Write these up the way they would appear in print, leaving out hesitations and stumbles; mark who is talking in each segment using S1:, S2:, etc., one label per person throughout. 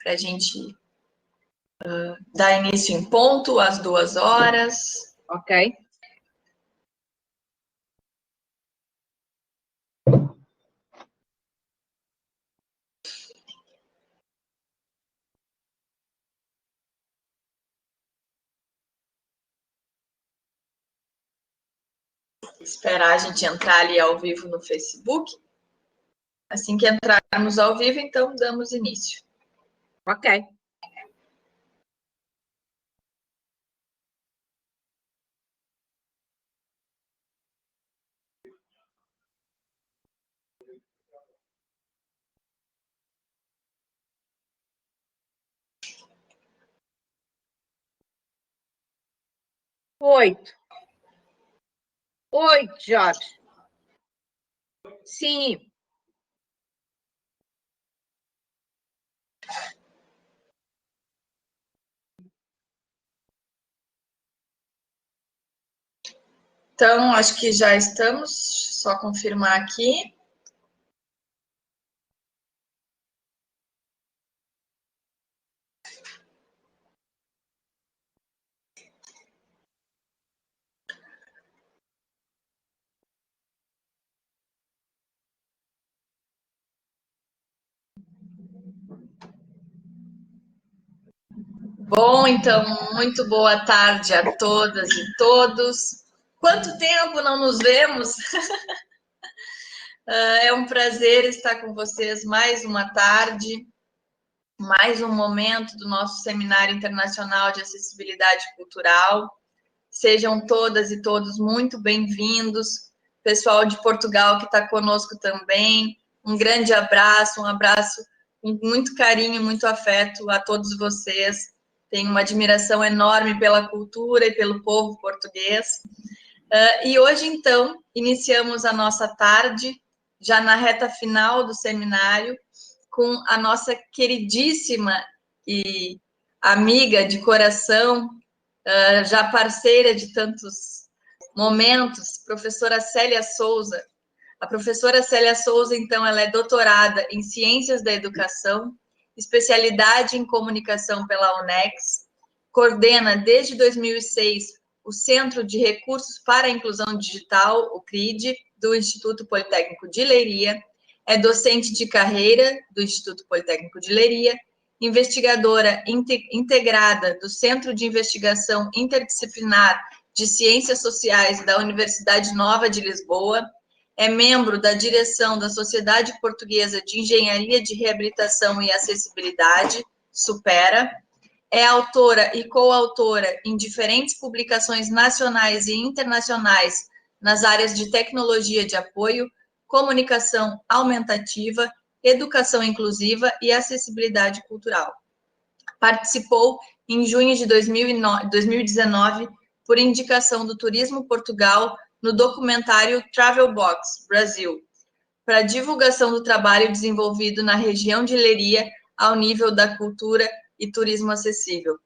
S1: para a gente dar início em ponto, às 2 horas.
S2: Ok.
S1: Esperar a gente entrar ali ao vivo no Facebook. Assim que entrarmos ao vivo, então, damos início.
S2: Ok. Oito, Jorge. Sim.
S1: Então, acho que já estamos, só confirmar aqui. Bom, então, muito boa tarde a todas e todos. Quanto tempo não nos vemos? É um prazer estar com vocês mais uma tarde, mais um momento do nosso Seminário Internacional de Acessibilidade Cultural. Sejam todas e todos muito bem-vindos. Pessoal de Portugal que está conosco também, um grande abraço, um abraço com muito carinho, muito afeto a todos vocês. Tenho uma admiração enorme pela cultura e pelo povo português. E hoje, então, iniciamos a nossa tarde, já na reta final do seminário, com a nossa queridíssima e amiga de coração, já parceira de tantos momentos, professora Célia Souza. A professora Célia Souza, então, ela é doutorada em Ciências da Educação, especialidade em Comunicação pela UNEX, coordena desde 2006 o Centro de Recursos para a Inclusão Digital, o CRID, do Instituto Politécnico de Leiria, é docente de carreira do Instituto Politécnico de Leiria, investigadora integrada do Centro de Investigação Interdisciplinar de Ciências Sociais da Universidade Nova de Lisboa, é membro da direção da Sociedade Portuguesa de Engenharia de Reabilitação e Acessibilidade, SUPERA, é autora e coautora em diferentes publicações nacionais e internacionais nas áreas de tecnologia de apoio, comunicação aumentativa, educação inclusiva e acessibilidade cultural. Participou em junho de 2019, por indicação do Turismo Portugal, no documentário Travel Box Brasil, para divulgação do trabalho desenvolvido na região de Leiria ao nível da cultura e turismo acessível.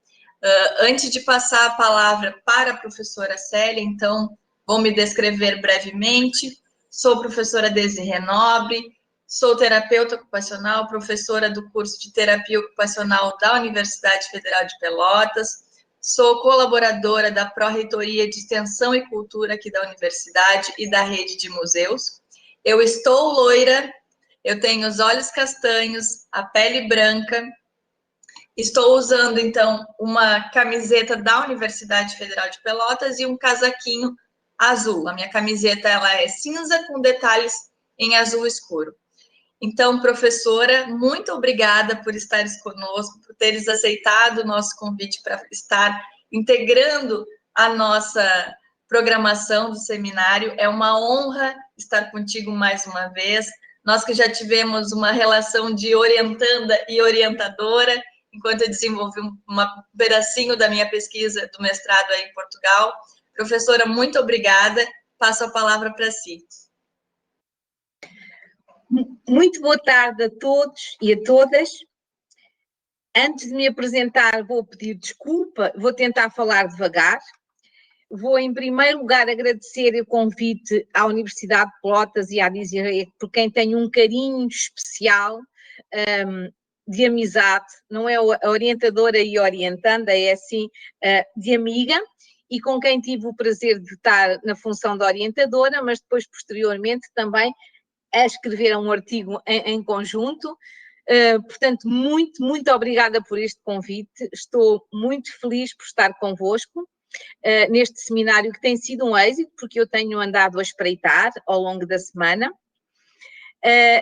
S1: Antes de passar a palavra para a professora Célia, então, vou me descrever brevemente. Sou professora Desirê Nobre, sou terapeuta ocupacional, professora do curso de terapia ocupacional da Universidade Federal de Pelotas, sou colaboradora da Pró-Reitoria de Extensão e Cultura aqui da Universidade e da Rede de Museus. Eu estou loira, eu tenho os olhos castanhos, a pele branca. Estou usando, então, uma camiseta da Universidade Federal de Pelotas e um casaquinho azul. A minha camiseta ela é cinza com detalhes em azul escuro. Então, professora, muito obrigada por estares conosco, por teres aceitado o nosso convite para estar integrando a nossa programação do seminário. É uma honra estar contigo mais uma vez. Nós que já tivemos uma relação de orientanda e orientadora, enquanto eu desenvolvi um pedacinho da minha pesquisa do mestrado aí em Portugal. Professora, muito obrigada. Passo a palavra para si.
S2: Muito boa tarde a todos e a todas. Antes de me apresentar, vou pedir desculpa, vou tentar falar devagar. Vou, em primeiro lugar, agradecer o convite à Universidade de Pelotas e à Desirê, por quem tenho um carinho especial. de amizade, não é a orientadora e orientanda, é assim, de amiga, e com quem tive o prazer de estar na função de orientadora, mas depois, posteriormente, também a escrever um artigo em conjunto. Portanto, muito, muito obrigada por este convite. Estou muito feliz por estar convosco neste seminário, que tem sido um êxito, porque eu tenho andado a espreitar ao longo da semana.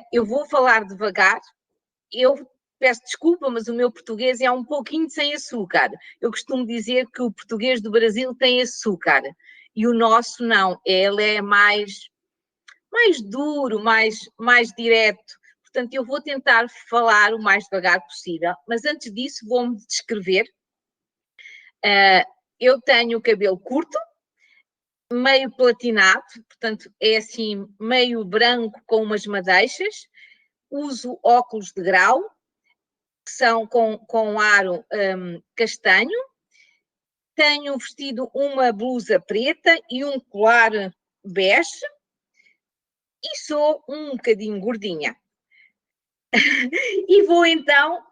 S2: Eu vou falar devagar. Eu peço desculpa, mas o meu português é um pouquinho sem açúcar. Eu costumo dizer que o português do Brasil tem açúcar e o nosso não. Ele é mais duro, mais direto. Portanto, eu vou tentar falar o mais devagar possível, mas antes disso vou-me descrever. Eu tenho o cabelo curto, meio platinado, portanto é assim meio branco com umas madeixas. Uso óculos de grau, que são com aro castanho. Tenho vestido uma blusa preta e um colar bege. E sou um bocadinho gordinha. E vou então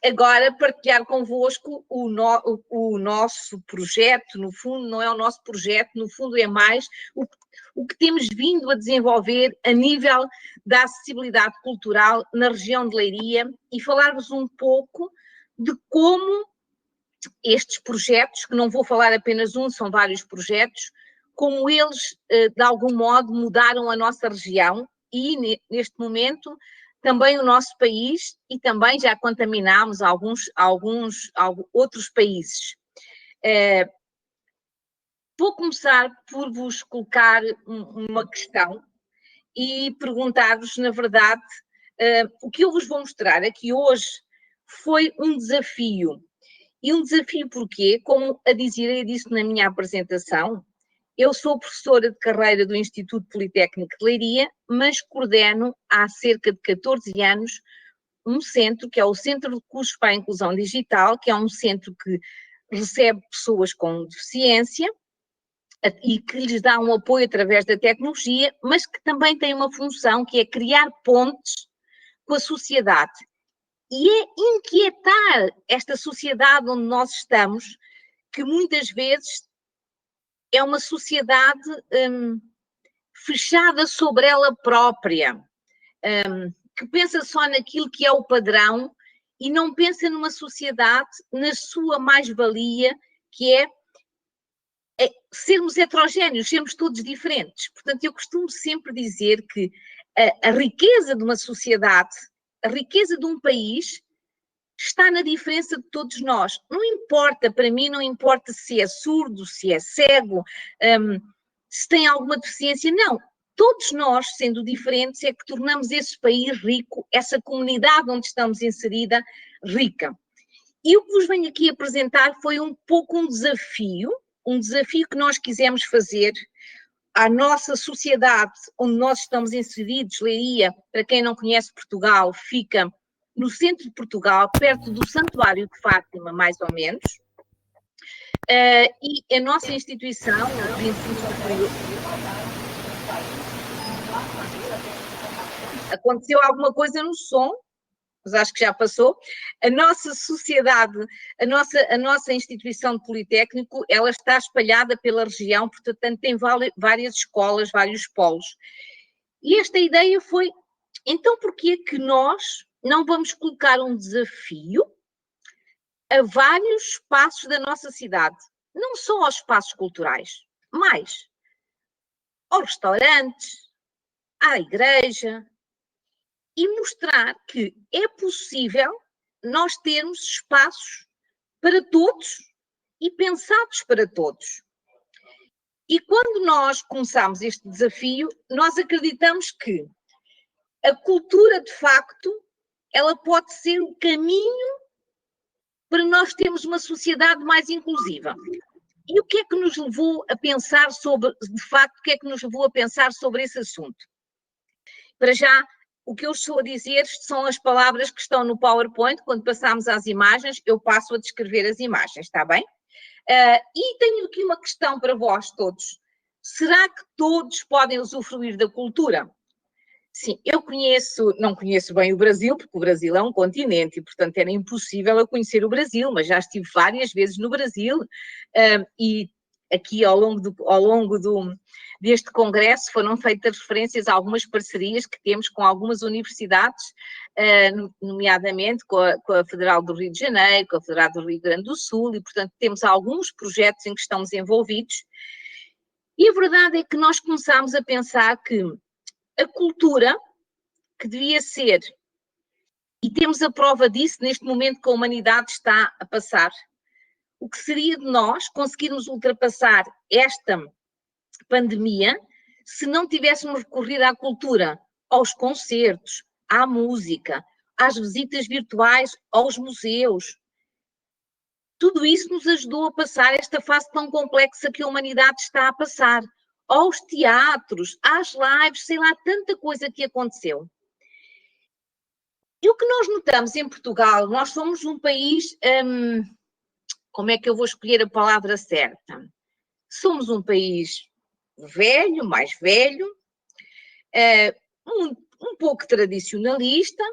S2: agora partilhar convosco o nosso projeto. No fundo, não é o nosso projeto, no fundo é mais o que temos vindo a desenvolver a nível da acessibilidade cultural na região de Leiria, e falar-vos um pouco de como estes projetos, que não vou falar apenas um, são vários projetos, como eles, de algum modo, mudaram a nossa região e, neste momento, também o nosso país, e também já contaminámos alguns outros países. Vou começar por vos colocar uma questão e perguntar-vos, na verdade, o que eu vos vou mostrar aqui hoje foi um desafio. E um desafio porquê? Como a dizer, disse na minha apresentação, eu sou professora de carreira do Instituto Politécnico de Leiria, mas coordeno há cerca de 14 anos um centro, que é o Centro de Cursos para a Inclusão Digital, que é um centro que recebe pessoas com deficiência e que lhes dá um apoio através da tecnologia, mas que também tem uma função que é criar pontes com a sociedade. E é inquietar esta sociedade onde nós estamos, que muitas vezes é uma sociedade fechada sobre ela própria, que pensa só naquilo que é o padrão e não pensa numa sociedade na sua mais-valia, que é sermos heterogéneos, sermos todos diferentes. Portanto, eu costumo sempre dizer que a riqueza de uma sociedade, a riqueza de um país, está na diferença de todos nós. Não importa, para mim, não importa se é surdo, se é cego, se tem alguma deficiência, não. Todos nós, sendo diferentes, é que tornamos esse país rico, essa comunidade onde estamos inserida, rica. E o que vos venho aqui apresentar foi um pouco um desafio que nós quisemos fazer à nossa sociedade onde nós estamos inseridos. Leiria, para quem não conhece Portugal, fica no centro de Portugal, perto do Santuário de Fátima, mais ou menos, e a nossa instituição de ensino superior... Aconteceu alguma coisa no som, mas acho que já passou. A nossa sociedade, a nossa instituição de Politécnico, ela está espalhada pela região, portanto tem várias escolas, vários polos. E esta ideia foi, então porquê que nós não vamos colocar um desafio a vários espaços da nossa cidade, não só aos espaços culturais, mas aos restaurantes, à igreja, e mostrar que é possível nós termos espaços para todos e pensados para todos. E quando nós começamos este desafio, nós acreditamos que a cultura, de facto, ela pode ser o caminho para nós termos uma sociedade mais inclusiva. E o que é que nos levou a pensar sobre, de facto, o que é que nos levou a pensar sobre esse assunto? Para já, o que eu estou a dizer são as palavras que estão no PowerPoint. Quando passamos às imagens, eu passo a descrever as imagens, está bem? E tenho aqui uma questão para vós todos. Será que todos podem usufruir da cultura? Sim, não conheço bem o Brasil, porque o Brasil é um continente e, portanto, era impossível eu conhecer o Brasil, mas já estive várias vezes no Brasil e aqui ao longo deste congresso foram feitas referências a algumas parcerias que temos com algumas universidades, nomeadamente com a Federal do Rio de Janeiro, com a Federal do Rio Grande do Sul, e, portanto, temos alguns projetos em que estamos envolvidos. E a verdade é que nós começámos a pensar que a cultura, que devia ser, e temos a prova disso neste momento que a humanidade está a passar, o que seria de nós conseguirmos ultrapassar esta pandemia se não tivéssemos recorrido à cultura, aos concertos, à música, às visitas virtuais, aos museus. Tudo isso nos ajudou a passar esta fase tão complexa que a humanidade está a passar. Aos teatros, às lives, sei lá, tanta coisa que aconteceu. E o que nós notamos em Portugal, nós somos um país, como é que eu vou escolher a palavra certa? Somos um país velho, mais velho, um pouco tradicionalista,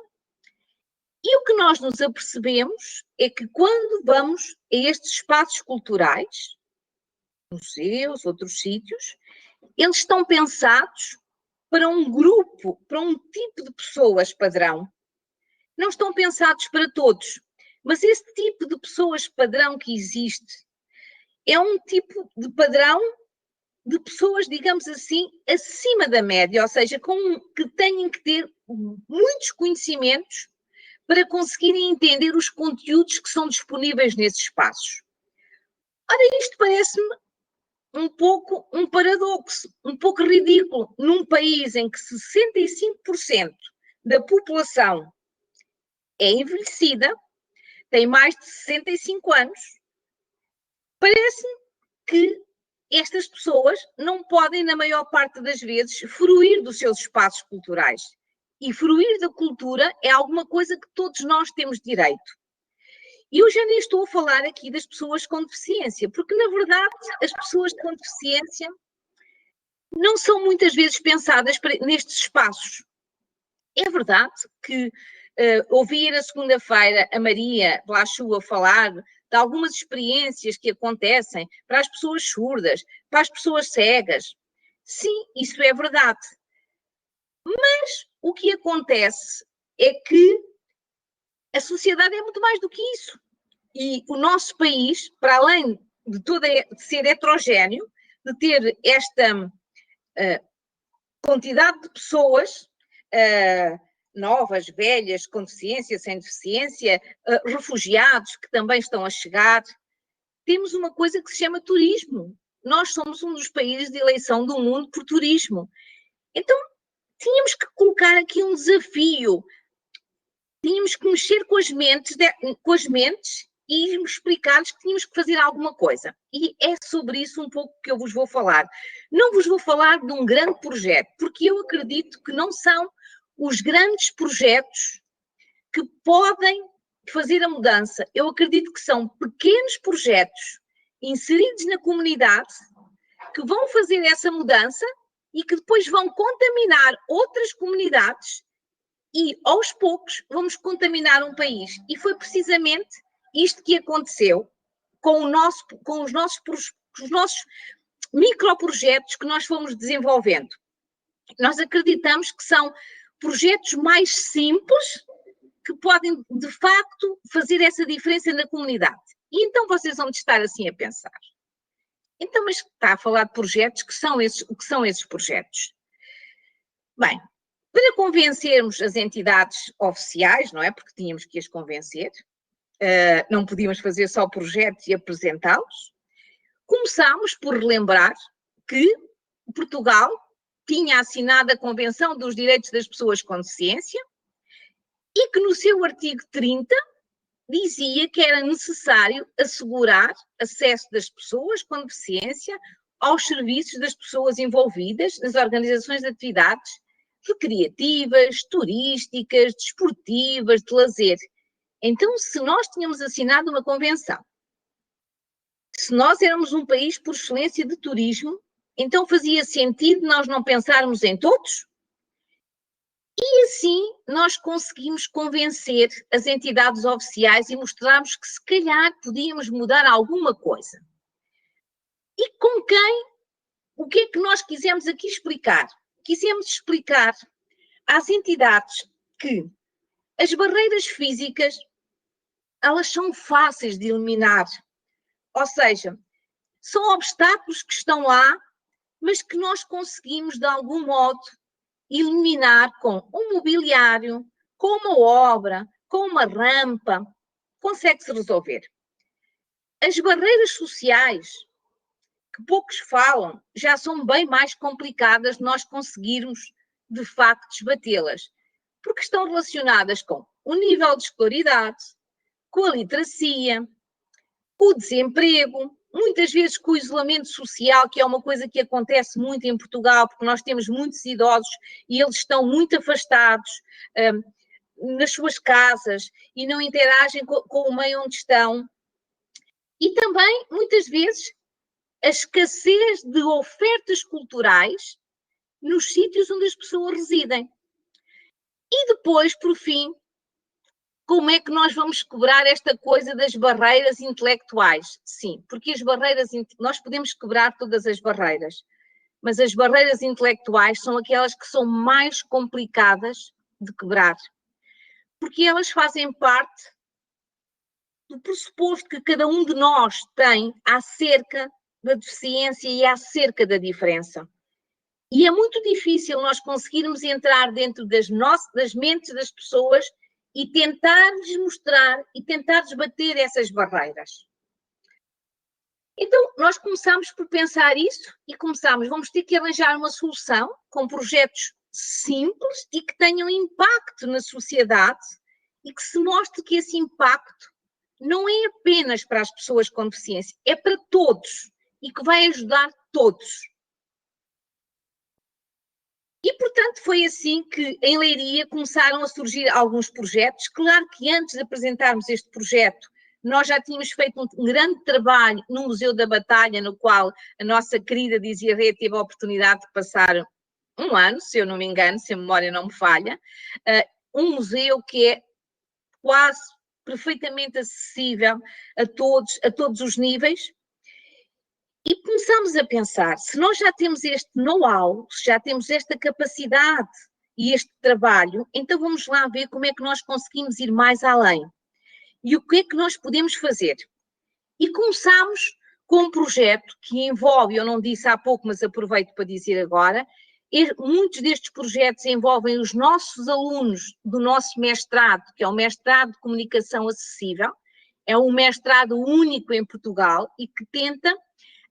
S2: e o que nós nos apercebemos é que quando vamos a estes espaços culturais, museus, outros sítios, eles estão pensados para um grupo, para um tipo de pessoas padrão. Não estão pensados para todos, mas esse tipo de pessoas padrão que existe é um tipo de padrão de pessoas, digamos assim, acima da média, ou seja, que têm que ter muitos conhecimentos para conseguirem entender os conteúdos que são disponíveis nesses espaços. Ora, isto parece-me um pouco um paradoxo, um pouco ridículo, num país em que 65% da população é envelhecida, tem mais de 65 anos, parece-me que estas pessoas não podem, na maior parte das vezes, fruir dos seus espaços culturais. E fruir da cultura é alguma coisa que todos nós temos direito. E eu já nem estou a falar aqui das pessoas com deficiência, porque, na verdade, as pessoas com deficiência não são muitas vezes pensadas nestes espaços. É verdade que ouvi na segunda-feira a Maria Blachua a falar de algumas experiências que acontecem para as pessoas surdas, para as pessoas cegas. Sim, isso é verdade. Mas o que acontece é que a sociedade é muito mais do que isso. E o nosso país, para além de ser heterogéneo, de ter esta quantidade de pessoas novas, velhas, com deficiência, sem deficiência, refugiados que também estão a chegar, temos uma coisa que se chama turismo. Nós somos um dos países de eleição do mundo por turismo. Então, tínhamos que colocar aqui um desafio. Tínhamos que mexer com as mentes e explicar-lhes que tínhamos que fazer alguma coisa. E é sobre isso um pouco que eu vos vou falar. Não vos vou falar de um grande projeto, porque eu acredito que não são os grandes projetos que podem fazer a mudança. Eu acredito que são pequenos projetos inseridos na comunidade que vão fazer essa mudança e que depois vão contaminar outras comunidades e, aos poucos, vamos contaminar um país. E foi precisamente isto que aconteceu com os nossos microprojetos que nós fomos desenvolvendo. Nós acreditamos que são projetos mais simples que podem, de facto, fazer essa diferença na comunidade. E então vocês vão estar assim a pensar. Então, mas está a falar de projetos, o que são esses projetos? Bem, para convencermos as entidades oficiais, não é? Porque tínhamos que as convencer, não podíamos fazer só projetos e apresentá-los. Começámos por relembrar que Portugal tinha assinado a Convenção dos Direitos das Pessoas com Deficiência e que no seu artigo 30 dizia que era necessário assegurar acesso das pessoas com deficiência aos serviços das pessoas envolvidas nas organizações de atividades recreativas, turísticas, desportivas, de lazer. Então, se nós tínhamos assinado uma convenção, se nós éramos um país por excelência de turismo, então fazia sentido nós não pensarmos em todos? E assim nós conseguimos convencer as entidades oficiais e mostrarmos que se calhar podíamos mudar alguma coisa. E com quem? O que é que nós quisemos aqui explicar? Quisemos explicar às entidades que as barreiras físicas, elas são fáceis de eliminar. Ou seja, são obstáculos que estão lá, mas que nós conseguimos, de algum modo, eliminar com um mobiliário, com uma obra, com uma rampa. Consegue-se resolver. As barreiras sociais, que poucos falam, já são bem mais complicadas de nós conseguirmos, de facto, desbatê-las, porque estão relacionadas com o nível de escolaridade, com a literacia, com o desemprego, muitas vezes com o isolamento social, que é uma coisa que acontece muito em Portugal, porque nós temos muitos idosos e eles estão muito afastados nas suas casas e não interagem com o meio onde estão. E também, muitas vezes, a escassez de ofertas culturais nos sítios onde as pessoas residem. E depois, por fim, como é que nós vamos quebrar esta coisa das barreiras intelectuais? Sim, porque as barreiras, nós podemos quebrar todas as barreiras, mas as barreiras intelectuais são aquelas que são mais complicadas de quebrar, porque elas fazem parte do pressuposto que cada um de nós tem acerca da deficiência e acerca da diferença. E é muito difícil nós conseguirmos entrar dentro das mentes das pessoas e tentar-lhes mostrar e tentar desbater essas barreiras. Então, nós começámos por pensar isso e vamos ter que arranjar uma solução com projetos simples e que tenham impacto na sociedade e que se mostre que esse impacto não é apenas para as pessoas com deficiência, é para todos e que vai ajudar todos. E, portanto, foi assim que em Leiria começaram a surgir alguns projetos. Claro que antes de apresentarmos este projeto, nós já tínhamos feito um grande trabalho no Museu da Batalha, no qual a nossa querida Dizia Rê teve a oportunidade de passar um ano, se eu não me engano, se a memória não me falha. Um museu que é quase perfeitamente acessível a todos os níveis. E começamos a pensar, se nós já temos este know-how, se já temos esta capacidade e este trabalho, então vamos lá ver como é que nós conseguimos ir mais além. E o que é que nós podemos fazer? E começamos com um projeto que envolve, eu não disse há pouco, mas aproveito para dizer agora, muitos destes projetos envolvem os nossos alunos do nosso mestrado, que é o mestrado de Comunicação Acessível, é um mestrado único em Portugal e que tenta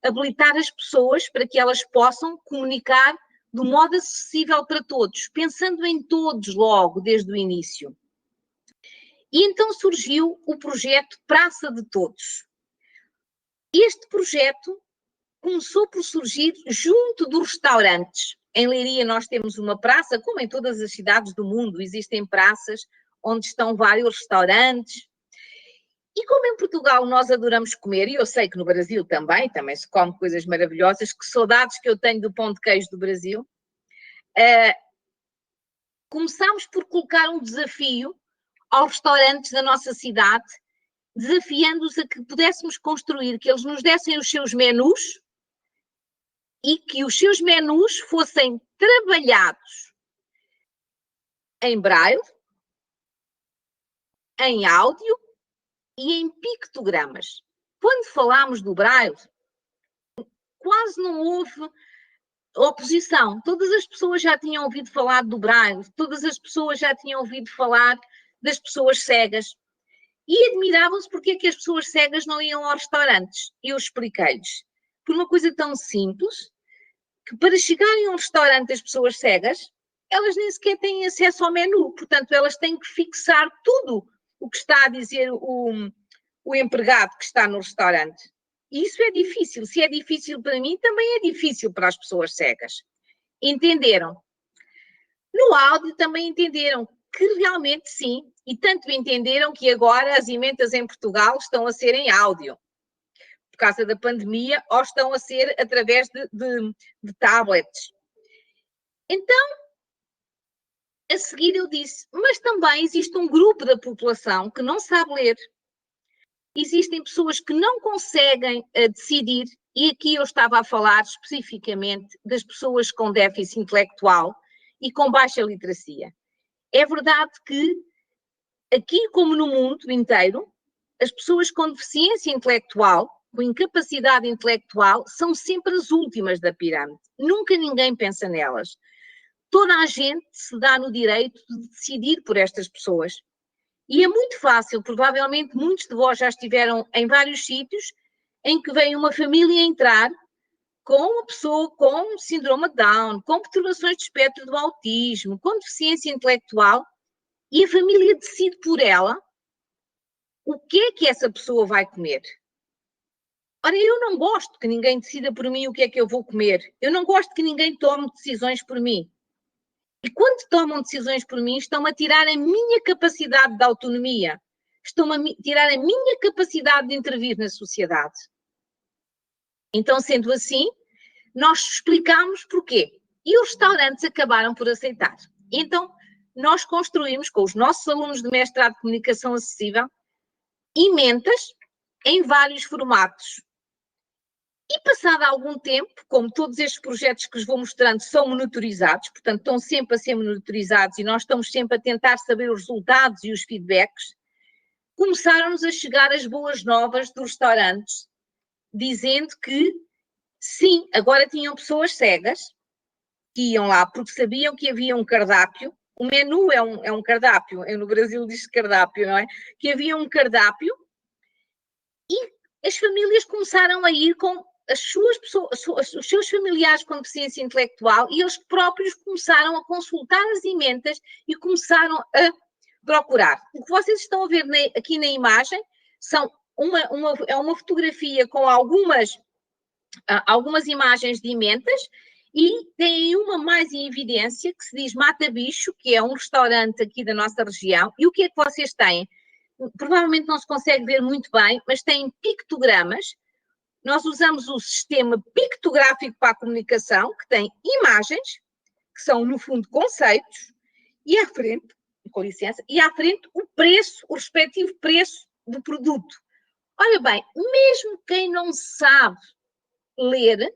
S2: habilitar as pessoas para que elas possam comunicar de modo acessível para todos, pensando em todos logo, desde o início. E então surgiu o projeto Praça de Todos. Este projeto começou por surgir junto dos restaurantes. Em Leiria nós temos uma praça, como em todas as cidades do mundo, existem praças onde estão vários restaurantes. E como em Portugal nós adoramos comer, e eu sei que no Brasil também se come coisas maravilhosas, que saudades que eu tenho do pão de queijo do Brasil, começámos por colocar um desafio aos restaurantes da nossa cidade, desafiando-os a que pudéssemos construir, que eles nos dessem os seus menus e que os seus menus fossem trabalhados em braille, em áudio e em pictogramas. Quando falámos do braille, quase não houve oposição. Todas as pessoas já tinham ouvido falar do braille, todas as pessoas já tinham ouvido falar das pessoas cegas. E admiravam-se porque é que as pessoas cegas não iam aos restaurantes. E eu expliquei-lhes. Por uma coisa tão simples, que para chegarem a um restaurante as pessoas cegas, elas nem sequer têm acesso ao menu. Portanto, elas têm que fixar tudo o que está a dizer o empregado que está no restaurante. E isso é difícil. Se é difícil para mim, também é difícil para as pessoas cegas. Entenderam? No áudio também entenderam que realmente sim, e tanto entenderam que agora as emendas em Portugal estão a ser em áudio, por causa da pandemia, ou estão a ser através de tablets. Então, A seguir eu disse, mas também existe um grupo da população que não sabe ler. Existem pessoas que não conseguem decidir, e aqui eu estava a falar especificamente das pessoas com déficit intelectual e com baixa literacia. É verdade que, aqui como no mundo inteiro, as pessoas com deficiência intelectual, com incapacidade intelectual, são sempre as últimas da pirâmide. Nunca ninguém pensa nelas. Toda a gente se dá no direito de decidir por estas pessoas. E é muito fácil, provavelmente muitos de vós já estiveram em vários sítios em que vem uma família entrar com uma pessoa com síndrome de Down, com perturbações de espectro do autismo, com deficiência intelectual, e a família decide por ela o que essa pessoa vai comer. Ora, eu não gosto que ninguém decida por mim o que é que eu vou comer. Eu não gosto que ninguém tome decisões por mim. E quando tomam decisões por mim, estão-me a tirar a minha capacidade de autonomia. Estão-me a tirar a minha capacidade de intervir na sociedade. Então, sendo assim, nós explicámos porquê. E os restaurantes acabaram por aceitar. Então, nós construímos, com os nossos alunos de mestrado de comunicação acessível, emendas em vários formatos. E passado algum tempo, como todos estes projetos que vos vou mostrando são monitorizados, portanto estão sempre a ser monitorizados e nós estamos sempre a tentar saber os resultados e os feedbacks, começaram-nos a chegar as boas novas dos restaurantes, dizendo que, sim, agora tinham pessoas cegas que iam lá porque sabiam que havia um cardápio. O menu é um cardápio, no Brasil diz cardápio, não é? Que havia um cardápio e as famílias começaram a ir com as suas pessoas, os seus familiares com deficiência intelectual, e eles próprios começaram a consultar as emendas e começaram a procurar. O que vocês estão a ver aqui na imagem são é uma fotografia com algumas imagens de emendas, e tem uma mais em evidência que se diz Mata Bicho, que é um restaurante aqui da nossa região. E o que é que vocês têm? Provavelmente não se consegue ver muito bem, mas têm pictogramas. Nós usamos o sistema pictográfico para a comunicação, que tem imagens, que são, no fundo, conceitos, e à frente, com licença, e à frente o preço, o respectivo preço do produto. Olha bem, mesmo quem não sabe ler,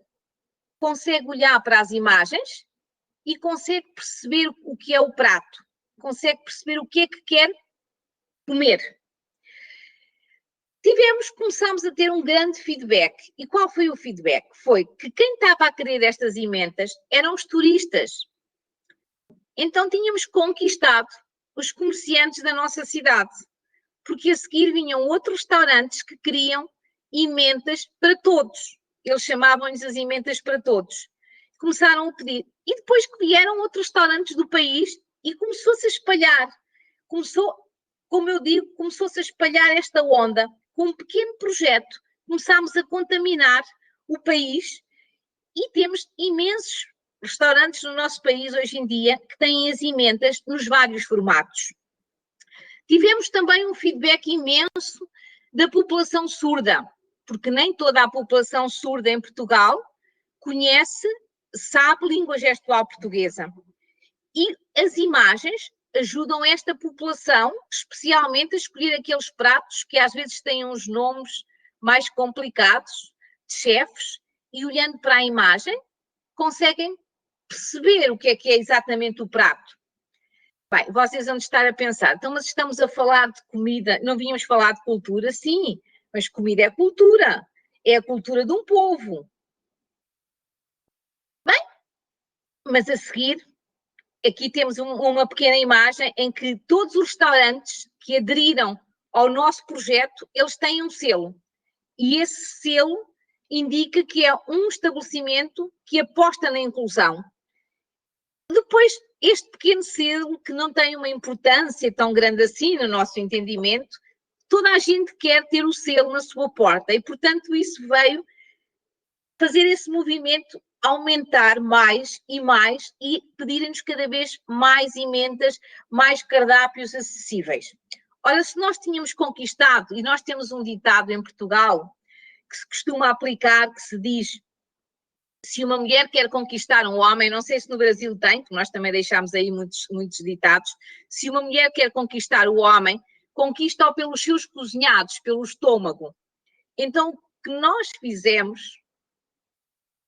S2: consegue olhar para as imagens e consegue perceber o que é o prato, consegue perceber o que é que quer comer. Começámos a ter um grande feedback. E qual foi o feedback? Foi que quem estava a querer estas emendas eram os turistas. Então tínhamos conquistado os comerciantes da nossa cidade, porque a seguir vinham outros restaurantes que queriam emendas para todos. Eles chamavam-lhes as emendas para todos. Começaram a pedir. E depois que vieram outros restaurantes do país e começou-se a espalhar. Como eu digo, começou-se a espalhar esta onda. Com um pequeno projeto, começámos a contaminar o país e temos imensos restaurantes no nosso país hoje em dia que têm as emendas nos vários formatos. Tivemos também um feedback imenso da população surda, porque nem toda a população surda em Portugal sabe língua gestual portuguesa. E as imagens ajudam esta população, especialmente a escolher aqueles pratos que às vezes têm uns nomes mais complicados, de chefes, e olhando para a imagem, conseguem perceber o que é exatamente o prato. Bem, vocês vão estar a pensar, então, mas estamos a falar de comida, não vínhamos falar de cultura? Sim, mas comida é a cultura de um povo. Bem, mas a seguir, aqui temos uma pequena imagem em que todos os restaurantes que aderiram ao nosso projeto, eles têm um selo. E esse selo indica que é um estabelecimento que aposta na inclusão. Depois, este pequeno selo, que não tem uma importância tão grande assim no nosso entendimento, toda a gente quer ter o selo na sua porta e, portanto, isso veio fazer esse movimento aumentar mais e pedirem-nos cada vez mais emendas, mais cardápios acessíveis. Ora, se nós tínhamos conquistado, e nós temos um ditado em Portugal que se costuma aplicar, que se diz se uma mulher quer conquistar um homem, não sei se no Brasil tem, porque nós também deixámos aí muitos ditados, se uma mulher quer conquistar o homem, conquista-o pelos seus cozinhados, pelo estômago. Então, o que nós fizemos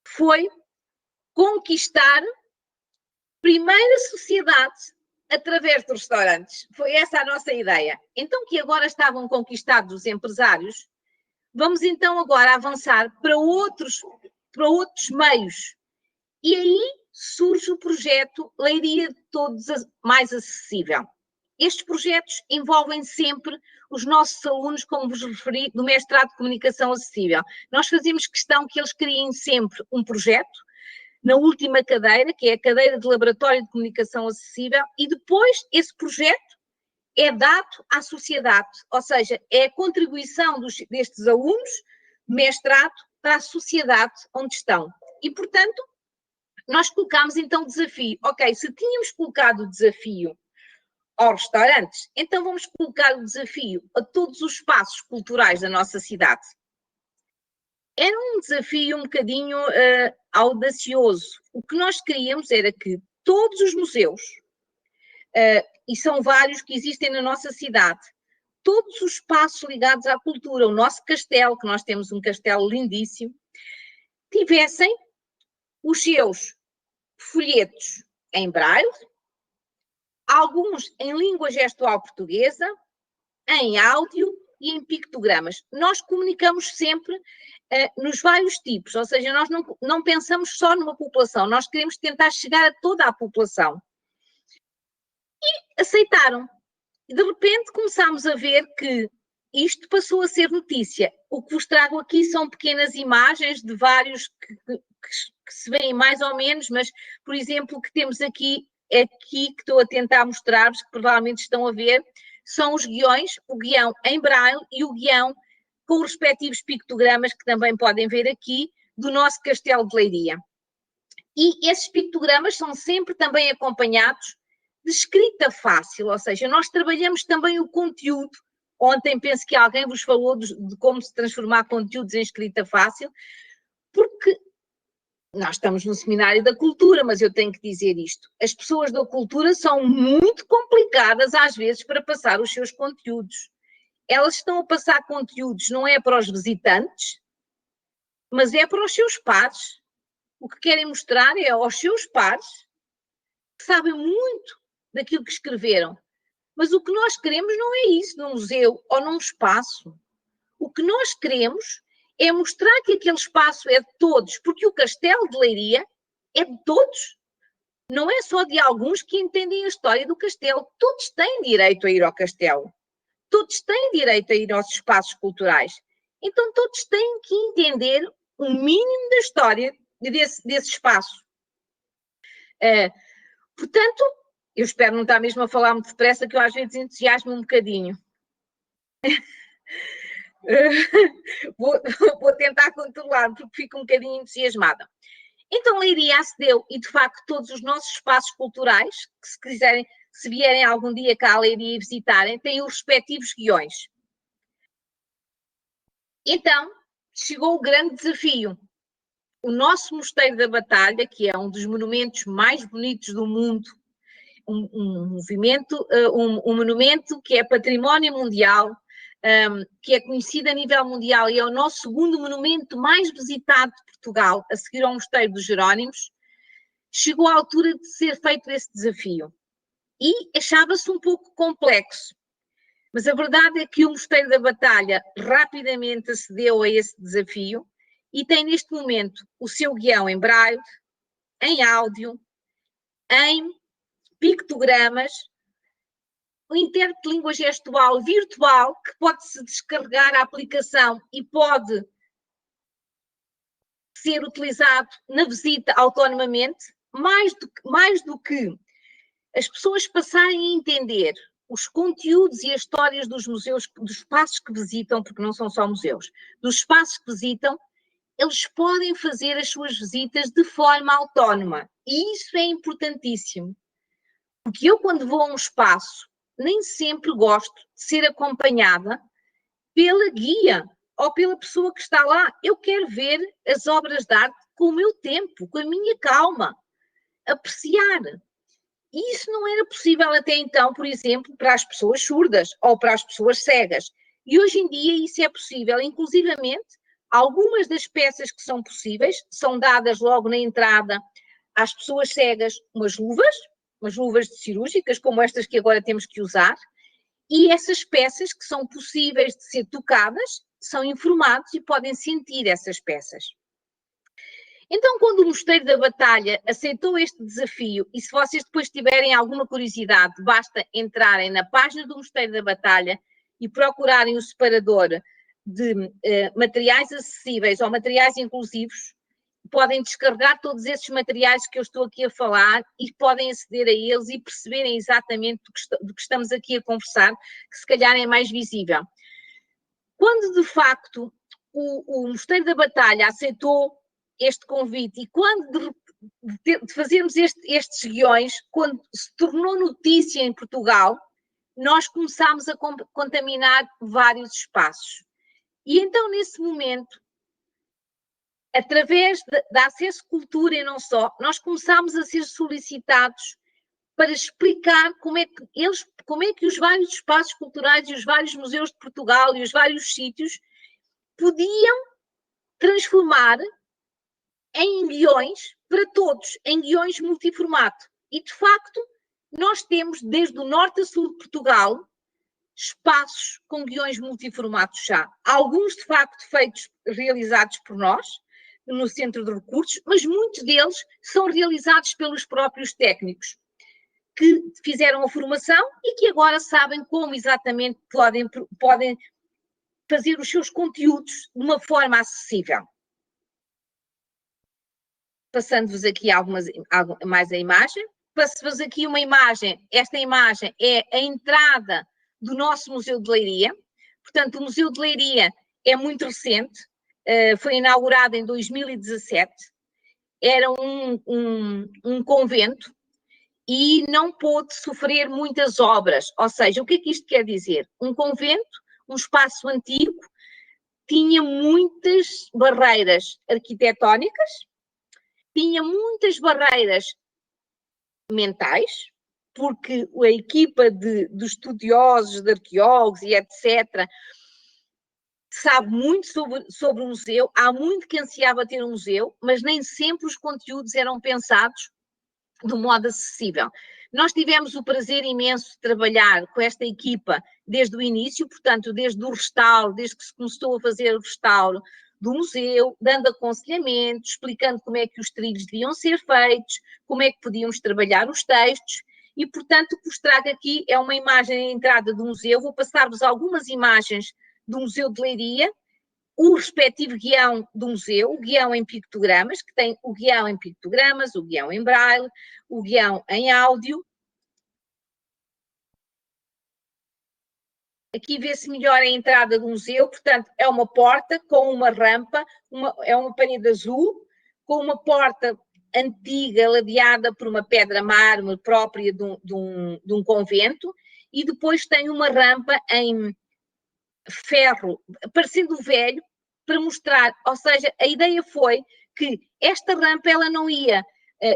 S2: foi conquistar primeiro a sociedade através dos restaurantes. Foi essa a nossa ideia. Então, que agora estavam conquistados os empresários, vamos então agora avançar para outros meios. E aí surge o projeto Leiria de Todos Mais Acessível. Estes projetos envolvem sempre os nossos alunos, como vos referi, do mestrado de Comunicação Acessível. Nós fazemos questão que eles criem sempre um projeto, na última cadeira, que é a cadeira de Laboratório de Comunicação Acessível, e depois esse projeto é dado à sociedade, ou seja, é a contribuição destes alunos de mestrado para a sociedade onde estão. E, portanto, nós colocámos então o desafio. Ok, se tínhamos colocado o desafio aos restaurantes, então vamos colocar o desafio a todos os espaços culturais da nossa cidade. Era um desafio um bocadinho audacioso. O que nós queríamos era que todos os museus, e são vários que existem na nossa cidade, todos os espaços ligados à cultura, o nosso castelo, que nós temos um castelo lindíssimo, tivessem os seus folhetos em braille, alguns em língua gestual portuguesa, em áudio e em pictogramas. Nós comunicamos sempre nos vários tipos, ou seja, nós não pensamos só numa população, nós queremos tentar chegar a toda a população. E aceitaram. E de repente começámos a ver que isto passou a ser notícia. O que vos trago aqui são pequenas imagens de vários que se veem mais ou menos, mas, por exemplo, o que temos aqui que estou a tentar mostrar-vos, que provavelmente estão a ver, são os guiões, o guião em braille e o guião com os respectivos pictogramas, que também podem ver aqui, do nosso Castelo de Leiria. E esses pictogramas são sempre também acompanhados de escrita fácil, ou seja, nós trabalhamos também o conteúdo. Ontem penso que alguém vos falou de como se transformar conteúdos em escrita fácil, porque nós estamos no Seminário da Cultura, mas eu tenho que dizer isto. As pessoas da cultura são muito complicadas às vezes para passar os seus conteúdos. Elas estão a passar conteúdos não é para os visitantes, mas é para os seus pares. O que querem mostrar é aos seus pares que sabem muito daquilo que escreveram. Mas o que nós queremos não é isso num museu ou num espaço. O que nós queremos é mostrar que aquele espaço é de todos, porque o Castelo de Leiria é de todos. Não é só de alguns que entendem a história do castelo. Todos têm direito a ir ao castelo. Todos têm direito a ir aos espaços culturais. Então todos têm que entender o mínimo da história desse espaço. Portanto, eu espero não estar mesmo a falar muito depressa, que eu às vezes entusiasmo um bocadinho. Vou tentar controlar, porque fico um bocadinho entusiasmada. Então, Leiria acedeu, e de facto todos os nossos espaços culturais, que se quiserem, se vierem algum dia cá a Leiria e visitarem, têm os respectivos guiões. Então, chegou o grande desafio. O nosso Mosteiro da Batalha, que é um dos monumentos mais bonitos do mundo, um monumento que é património mundial, que é conhecido a nível mundial e é o nosso segundo monumento mais visitado de Portugal, a seguir ao Mosteiro dos Jerónimos, chegou à altura de ser feito esse desafio. E achava-se um pouco complexo. Mas a verdade é que o Mosteiro da Batalha rapidamente acedeu a esse desafio e tem neste momento o seu guião em braille, em áudio, em pictogramas, o intérprete de língua gestual virtual, que pode-se descarregar a aplicação e pode ser utilizado na visita autonomamente, mais do que as pessoas passarem a entender os conteúdos e as histórias dos museus, dos espaços que visitam, porque não são só museus, dos espaços que visitam, eles podem fazer as suas visitas de forma autónoma. E isso é importantíssimo. Porque eu, quando vou a um espaço, nem sempre gosto de ser acompanhada pela guia ou pela pessoa que está lá. Eu quero ver as obras de arte com o meu tempo, com a minha calma, apreciar. E isso não era possível até então, por exemplo, para as pessoas surdas ou para as pessoas cegas. E hoje em dia isso é possível, inclusivamente, algumas das peças que são possíveis são dadas logo na entrada às pessoas cegas umas luvas cirúrgicas, como estas que agora temos que usar, e essas peças que são possíveis de ser tocadas são informados e podem sentir essas peças. Então, quando o Mosteiro da Batalha aceitou este desafio, e se vocês depois tiverem alguma curiosidade, basta entrarem na página do Mosteiro da Batalha e procurarem o separador de materiais acessíveis ou materiais inclusivos, podem descarregar todos esses materiais que eu estou aqui a falar e podem aceder a eles e perceberem exatamente do que estamos aqui a conversar, que se calhar é mais visível. Quando, de facto, o Mosteiro da Batalha aceitou este convite e quando de fazermos estes guiões, quando se tornou notícia em Portugal, nós começámos a contaminar vários espaços. E então, nesse momento, através da Acesso Cultura e não só, nós começámos a ser solicitados para explicar como é que os vários espaços culturais e os vários museus de Portugal e os vários sítios podiam transformar em guiões para todos, em guiões multiformato. E, de facto, nós temos, desde o norte a sul de Portugal, espaços com guiões multiformatos já. Alguns, de facto, realizados por nós, no Centro de Recursos, mas muitos deles são realizados pelos próprios técnicos que fizeram a formação e que agora sabem como exatamente podem fazer os seus conteúdos de uma forma acessível. Passando-vos aqui mais a imagem. Passo-vos aqui uma imagem. Esta imagem é a entrada do nosso Museu de Leiria. Portanto, o Museu de Leiria é muito recente. Foi inaugurado em 2017. Era um convento e não pôde sofrer muitas obras. Ou seja, o que é que isto quer dizer? Um convento, um espaço antigo, tinha muitas barreiras arquitetónicas, tinha muitas barreiras mentais, porque a equipa de estudiosos, de arqueólogos e etc., sabe muito sobre o museu, há muito que ansiava ter um museu, mas nem sempre os conteúdos eram pensados de modo acessível. Nós tivemos o prazer imenso de trabalhar com esta equipa desde o início, portanto, desde o restauro, desde que se começou a fazer o restauro do museu, dando aconselhamento, explicando como é que os trilhos deviam ser feitos, como é que podíamos trabalhar os textos, e, portanto, o que vos trago aqui é uma imagem da entrada do museu. Vou passar-vos algumas imagens do Museu de Leiria, o respectivo guião do museu, o guião em pictogramas, que tem o guião em pictogramas, o guião em braille, o guião em áudio. Aqui vê-se melhor a entrada do museu, portanto, é uma porta com uma rampa, é uma parede azul, com uma porta antiga, ladeada por uma pedra mármore própria de um convento, e depois tem uma rampa em ferro, parecendo velho, para mostrar, ou seja, a ideia foi que esta rampa ela não ia,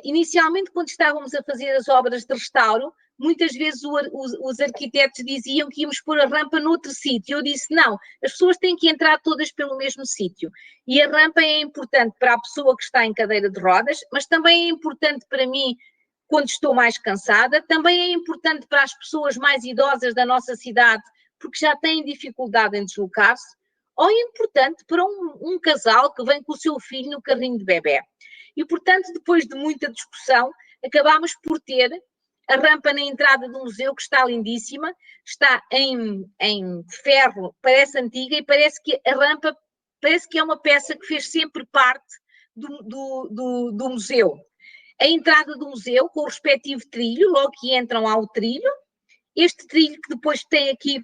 S2: inicialmente quando estávamos a fazer as obras de restauro, muitas vezes os arquitetos diziam que íamos pôr a rampa noutro sítio. Eu disse, não, as pessoas têm que entrar todas pelo mesmo sítio. E a rampa é importante para a pessoa que está em cadeira de rodas, mas também é importante para mim quando estou mais cansada, também é importante para as pessoas mais idosas da nossa cidade, porque já têm dificuldade em deslocar-se, ou é importante para um casal que vem com o seu filho no carrinho de bebê. E, portanto, depois de muita discussão, acabámos por ter a rampa na entrada do museu, que está lindíssima, está em ferro, parece antiga, e parece que a rampa parece que é uma peça que fez sempre parte do museu. A entrada do museu, com o respectivo trilho, logo que entram ao trilho, este trilho que depois tem aqui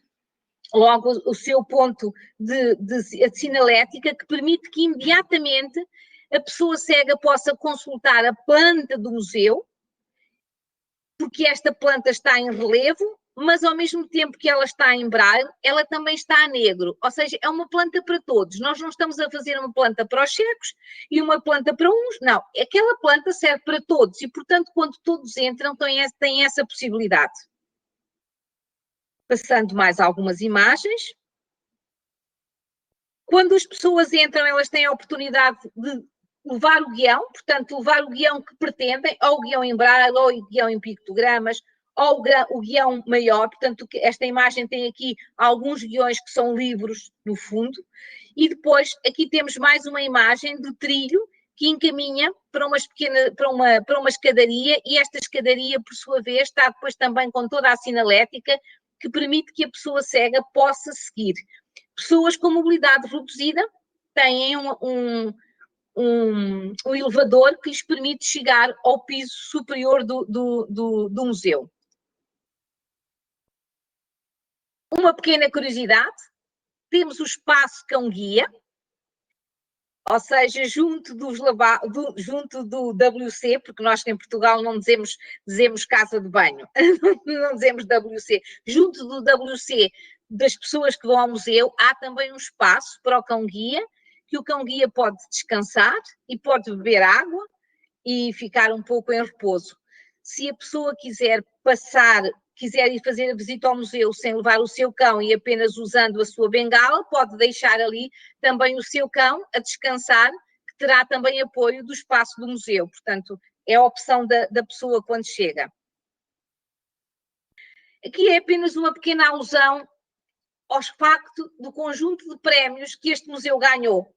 S2: logo o seu ponto de sinalética, que permite que imediatamente a pessoa cega possa consultar a planta do museu, porque esta planta está em relevo mas ao mesmo tempo que ela está em braille, ela também está a negro, ou seja, é uma planta para todos. Nós não estamos a fazer uma planta para os cegos e uma planta para uns, não. Aquela planta serve para todos e, portanto, quando todos entram, têm essa possibilidade. Passando mais algumas imagens. Quando as pessoas entram, elas têm a oportunidade de levar o guião, portanto, levar o guião que pretendem, ou o guião em braille, ou o guião em pictogramas, ou o guião maior, portanto, esta imagem tem aqui alguns guiões que são livros, no fundo, e depois aqui temos mais uma imagem do trilho que encaminha para uma escadaria, e esta escadaria, por sua vez, está depois também com toda a sinalética que permite que a pessoa cega possa seguir. Pessoas com mobilidade reduzida têm um elevador que lhes permite chegar ao piso superior do museu. Uma pequena curiosidade, temos o espaço cão-guia, ou seja, junto do WC, porque nós em Portugal não dizemos casa de banho, não dizemos WC, junto do WC das pessoas que vão ao museu, há também um espaço para o cão-guia, que o cão-guia pode descansar e pode beber água e ficar um pouco em repouso. Se a pessoa quiser ir fazer a visita ao museu sem levar o seu cão e apenas usando a sua bengala, pode deixar ali também o seu cão a descansar, que terá também apoio do espaço do museu. Portanto, é a opção da pessoa quando chega. Aqui é apenas uma pequena alusão ao facto do conjunto de prémios que este museu ganhou.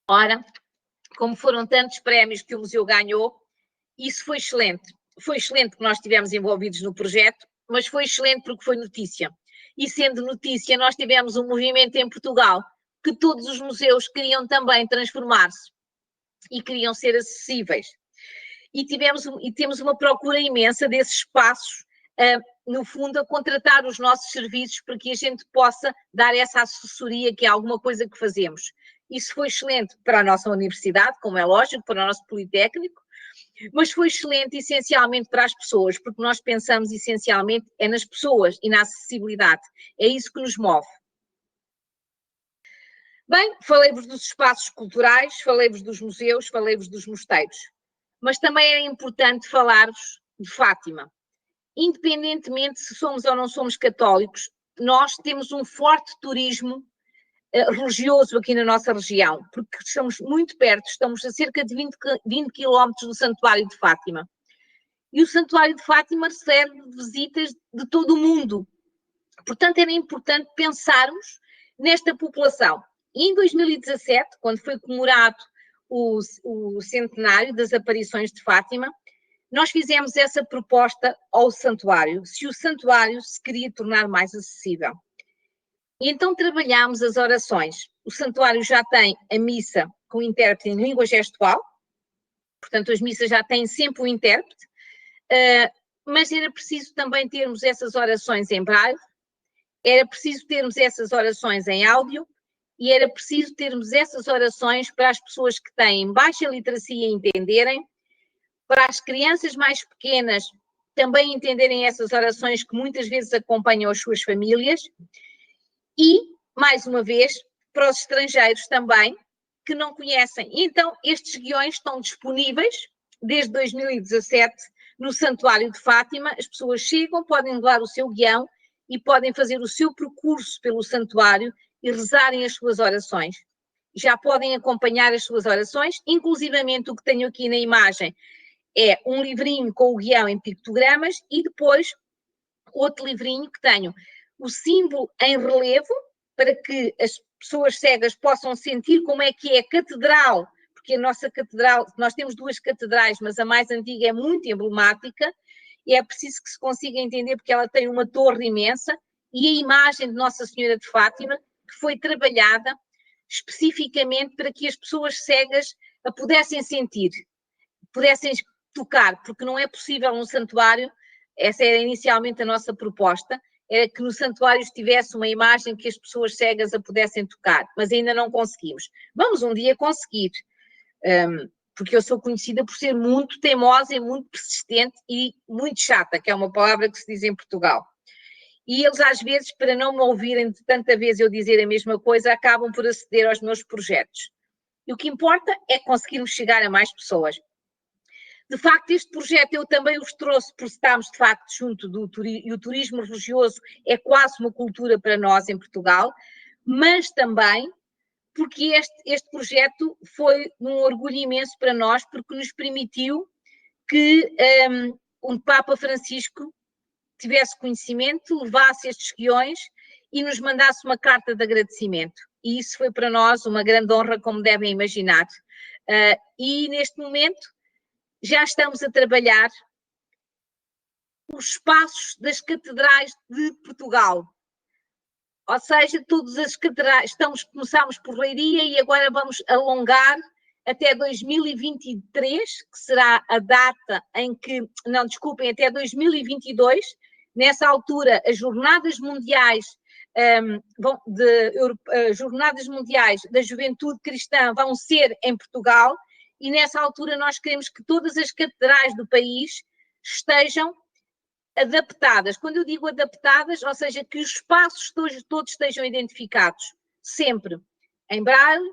S2: Ora, como foram tantos prémios que o museu ganhou, isso foi excelente. Foi excelente que nós estivemos envolvidos no projeto, mas foi excelente porque foi notícia. E sendo notícia, nós tivemos um movimento em Portugal que todos os museus queriam também transformar-se e queriam ser acessíveis. E temos uma procura imensa desses espaços, no fundo, a contratar os nossos serviços para que a gente possa dar essa assessoria, que é alguma coisa que fazemos. Isso foi excelente para a nossa universidade, como é lógico, para o nosso Politécnico, mas foi excelente essencialmente para as pessoas, porque nós pensamos essencialmente nas pessoas e na acessibilidade. É isso que nos move. Bem, falei-vos dos espaços culturais, falei-vos dos museus, falei-vos dos mosteiros, mas também é importante falar-vos de Fátima. Independentemente se somos ou não somos católicos, nós temos um forte turismo religioso aqui na nossa região, porque estamos muito perto, estamos a cerca de 20 quilómetros do Santuário de Fátima. E o Santuário de Fátima recebe visitas de todo o mundo. Portanto, era importante pensarmos nesta população. E em 2017, quando foi comemorado o centenário das aparições de Fátima, nós fizemos essa proposta ao santuário, se o santuário se queria tornar mais acessível. E então trabalhámos as orações. O santuário já tem a missa com intérprete em língua gestual, portanto as missas já têm sempre o intérprete, mas era preciso também termos essas orações em braille, era preciso termos essas orações em áudio e era preciso termos essas orações para as pessoas que têm baixa literacia entenderem, para as crianças mais pequenas também entenderem essas orações que muitas vezes acompanham as suas famílias e, mais uma vez, para os estrangeiros também, que não conhecem. E então, estes guiões estão disponíveis desde 2017 no Santuário de Fátima. As pessoas chegam, podem levar o seu guião e podem fazer o seu percurso pelo santuário e rezarem as suas orações. Já podem acompanhar as suas orações, inclusivamente o que tenho aqui na imagem é um livrinho com o guião em pictogramas e depois outro livrinho que tenho o símbolo em relevo para que as pessoas cegas possam sentir como é que é a catedral, porque a nossa catedral, nós temos duas catedrais, mas a mais antiga é muito emblemática e é preciso que se consiga entender porque ela tem uma torre imensa e a imagem de Nossa Senhora de Fátima que foi trabalhada especificamente para que as pessoas cegas a pudessem sentir, pudessem tocar, porque não é possível no santuário, essa era inicialmente a nossa proposta, era que no santuário estivesse uma imagem que as pessoas cegas a pudessem tocar, mas ainda não conseguimos. Vamos um dia conseguir. porque eu sou conhecida por ser muito teimosa e muito persistente e muito chata, que é uma palavra que se diz em Portugal. E eles, às vezes, para não me ouvirem de tanta vez eu dizer a mesma coisa, acabam por aceder aos meus projetos. E o que importa é conseguirmos chegar a mais pessoas. De facto, este projeto eu também os trouxe por estarmos, de facto, junto do turismo, e o turismo religioso é quase uma cultura para nós em Portugal, mas também porque este projeto foi um orgulho imenso para nós, porque nos permitiu que o Papa Francisco tivesse conhecimento, levasse estes guiões e nos mandasse uma carta de agradecimento. E isso foi para nós uma grande honra, como devem imaginar. E neste momento já estamos a trabalhar os espaços das catedrais de Portugal. Ou seja, todas as catedrais, começámos por Leiria e agora vamos alongar até 2023, que será a data em que, não, desculpem, até 2022, nessa altura as Jornadas Mundiais, Jornadas Mundiais da Juventude Cristã vão ser em Portugal e nessa altura nós queremos que todas as catedrais do país estejam adaptadas. Quando eu digo adaptadas, ou seja, que os espaços todos estejam identificados, sempre em braille,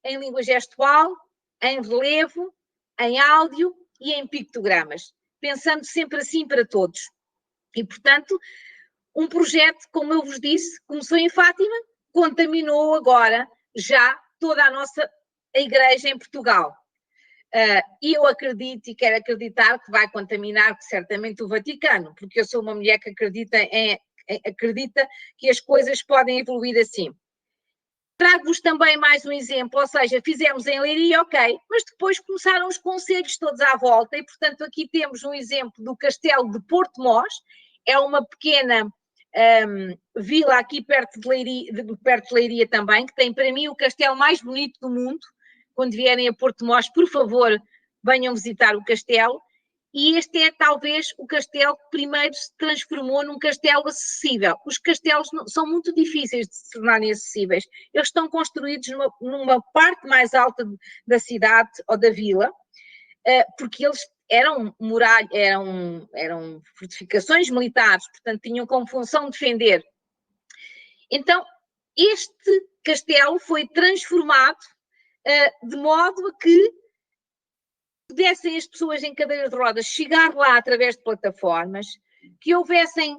S2: em língua gestual, em relevo, em áudio e em pictogramas, pensando sempre assim para todos. E, portanto, um projeto, como eu vos disse, começou em Fátima, contaminou agora já toda a nossa igreja em Portugal. E eu acredito e quero acreditar que vai contaminar certamente o Vaticano, porque eu sou uma mulher que acredita que as coisas podem evoluir assim. Trago-vos também mais um exemplo, ou seja, fizemos em Leiria, ok, mas depois começaram os concelhos todos à volta e, portanto, aqui temos um exemplo do Castelo de Porto Mós, é uma pequena vila aqui perto de Leiria também, que tem para mim o castelo mais bonito do mundo. Quando vierem a Porto Mós, por favor, venham visitar o castelo. E este é talvez o castelo que primeiro se transformou num castelo acessível. Os castelos são muito difíceis de se tornarem acessíveis. Eles estão construídos numa parte mais alta da cidade ou da vila, porque eles eram fortificações militares, portanto tinham como função defender. Então, este castelo foi transformado de modo a que pudessem as pessoas em cadeira de rodas chegar lá através de plataformas, que houvessem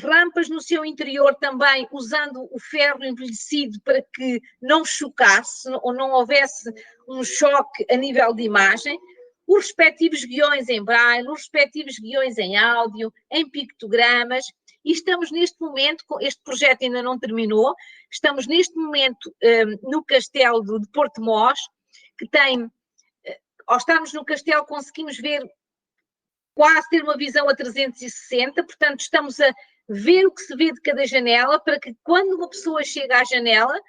S2: rampas no seu interior também, usando o ferro envelhecido para que não chocasse ou não houvesse um choque a nível de imagem, os respectivos guiões em braille, os respectivos guiões em áudio, em pictogramas, e estamos neste momento, este projeto ainda não terminou, estamos neste momento no castelo de Porto Mós, que tem, ao estarmos no castelo conseguimos ver, quase ter uma visão a 360, portanto estamos a ver o que se vê de cada janela, para que quando uma pessoa chega à janela,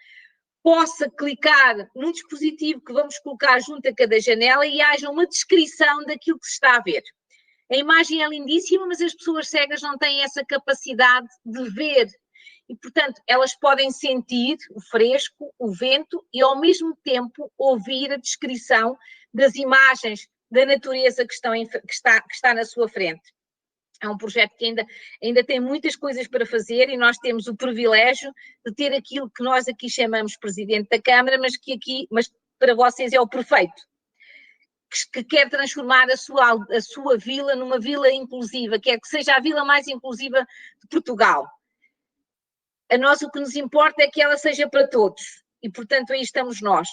S2: possa clicar num dispositivo que vamos colocar junto a cada janela e haja uma descrição daquilo que se está a ver. A imagem é lindíssima, mas as pessoas cegas não têm essa capacidade de ver. E, portanto, elas podem sentir o fresco, o vento e, ao mesmo tempo, ouvir a descrição das imagens da natureza que está na sua frente. É um projeto que ainda tem muitas coisas para fazer e nós temos o privilégio de ter aquilo que nós aqui chamamos Presidente da Câmara, mas para vocês é o prefeito, que quer transformar a sua vila numa vila inclusiva, quer que seja a vila mais inclusiva de Portugal. A nós o que nos importa é que ela seja para todos e, portanto, aí estamos nós.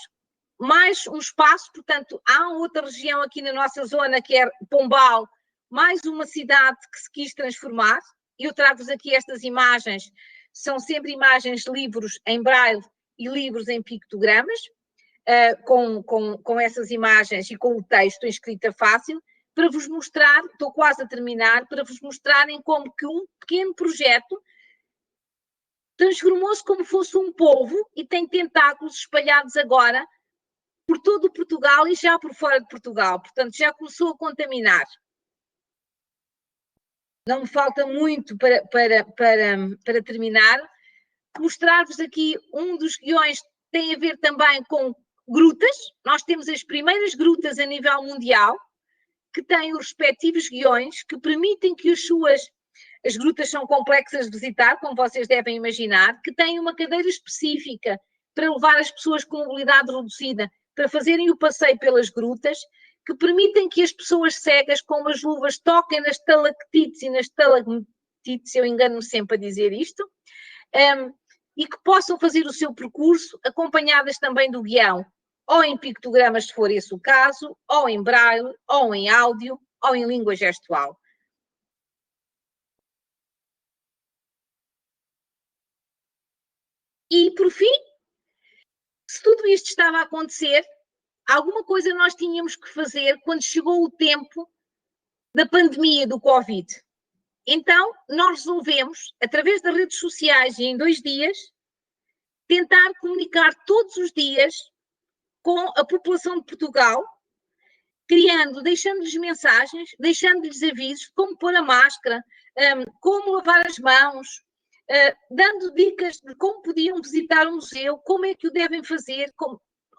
S2: Mais um espaço, portanto, há outra região aqui na nossa zona que é Pombal, mais uma cidade que se quis transformar. Eu trago-vos aqui estas imagens, são sempre imagens de livros em braille e livros em pictogramas, com essas imagens e com o texto em escrita fácil, para vos mostrar, estou quase a terminar, para vos mostrarem como que um pequeno projeto transformou-se como fosse um polvo e tem tentáculos espalhados agora por todo o Portugal e já por fora de Portugal, portanto já começou a contaminar. Não me falta muito para terminar. Mostrar-vos aqui um dos guiões que tem a ver também com Grutas, nós temos as primeiras grutas a nível mundial, que têm os respectivos guiões, que permitem que as grutas são complexas de visitar, como vocês devem imaginar, que têm uma cadeira específica para levar as pessoas com mobilidade reduzida para fazerem o passeio pelas grutas, que permitem que as pessoas cegas com umas luvas toquem nas estalactites e nas estalagmites, eu engano-me sempre a dizer isto, e que possam fazer o seu percurso acompanhadas também do guião, ou em pictogramas, se for esse o caso, ou em braille, ou em áudio, ou em língua gestual. E, por fim, se tudo isto estava a acontecer, alguma coisa nós tínhamos que fazer quando chegou o tempo da pandemia do Covid. Então, nós resolvemos, através das redes sociais e em 2 dias, tentar comunicar todos os dias com a população de Portugal, deixando-lhes mensagens, deixando-lhes avisos de como pôr a máscara, como lavar as mãos, dando dicas de como podiam visitar o museu, como é que o devem fazer,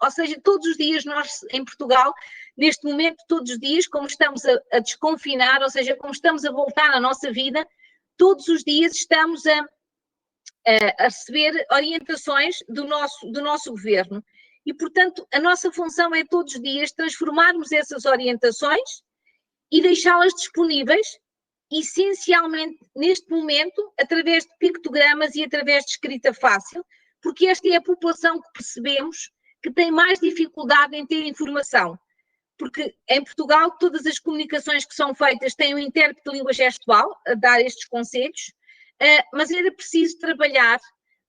S2: ou seja, todos os dias nós em Portugal, neste momento, todos os dias, como estamos a desconfinar, ou seja, como estamos a voltar à nossa vida, todos os dias estamos a receber orientações do nosso governo. E, portanto, a nossa função é todos os dias transformarmos essas orientações e deixá-las disponíveis, essencialmente, neste momento, através de pictogramas e através de escrita fácil, porque esta é a população que percebemos que tem mais dificuldade em ter informação. Porque em Portugal todas as comunicações que são feitas têm um intérprete de língua gestual a dar estes conselhos, mas era preciso trabalhar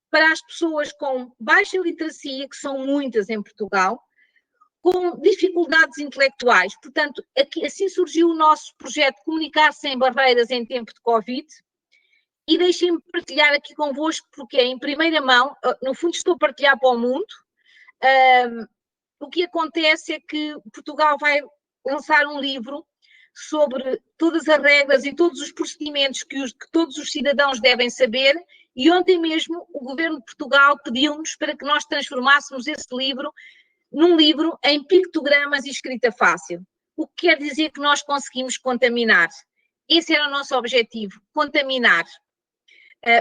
S2: para as pessoas com baixa literacia, que são muitas em Portugal, com dificuldades intelectuais. Portanto, assim surgiu o nosso projeto Comunicar Sem Barreiras em Tempo de Covid, e deixem-me partilhar aqui convosco, porque é em primeira mão, no fundo estou a partilhar para o mundo. O que acontece é que Portugal vai lançar um livro sobre todas as regras e todos os procedimentos que todos os cidadãos devem saber, e ontem mesmo o Governo de Portugal pediu-nos para que nós transformássemos esse livro num livro em pictogramas e escrita fácil, o que quer dizer que nós conseguimos contaminar. Esse era o nosso objetivo, contaminar.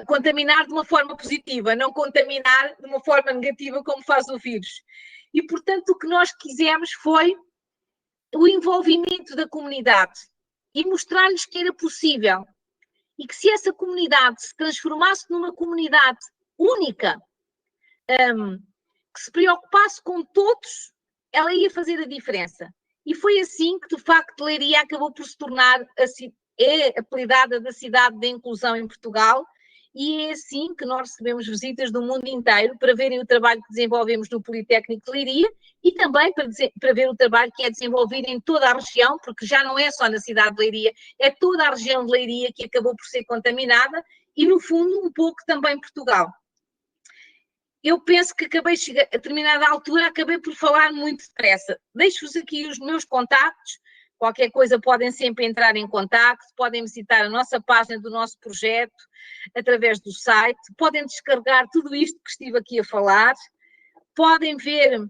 S2: Contaminar de uma forma positiva, não contaminar de uma forma negativa como faz o vírus. E, portanto, o que nós quisemos foi o envolvimento da comunidade e mostrar-lhes que era possível e que se essa comunidade se transformasse numa comunidade única, que se preocupasse com todos, ela ia fazer a diferença. E foi assim que, de facto, Leiria acabou por se tornar apelidada da cidade da inclusão em Portugal, e é assim que nós recebemos visitas do mundo inteiro para verem o trabalho que desenvolvemos no Politécnico de Leiria e também para ver o trabalho que é desenvolvido em toda a região, porque já não é só na cidade de Leiria, é toda a região de Leiria que acabou por ser contaminada e, no fundo, um pouco também Portugal. Eu penso que a determinada altura, acabei por falar muito depressa. Deixo-vos aqui os meus contactos. Qualquer coisa podem sempre entrar em contacto, podem visitar a nossa página do nosso projeto através do site, podem descarregar tudo isto que estive aqui a falar, podem ver,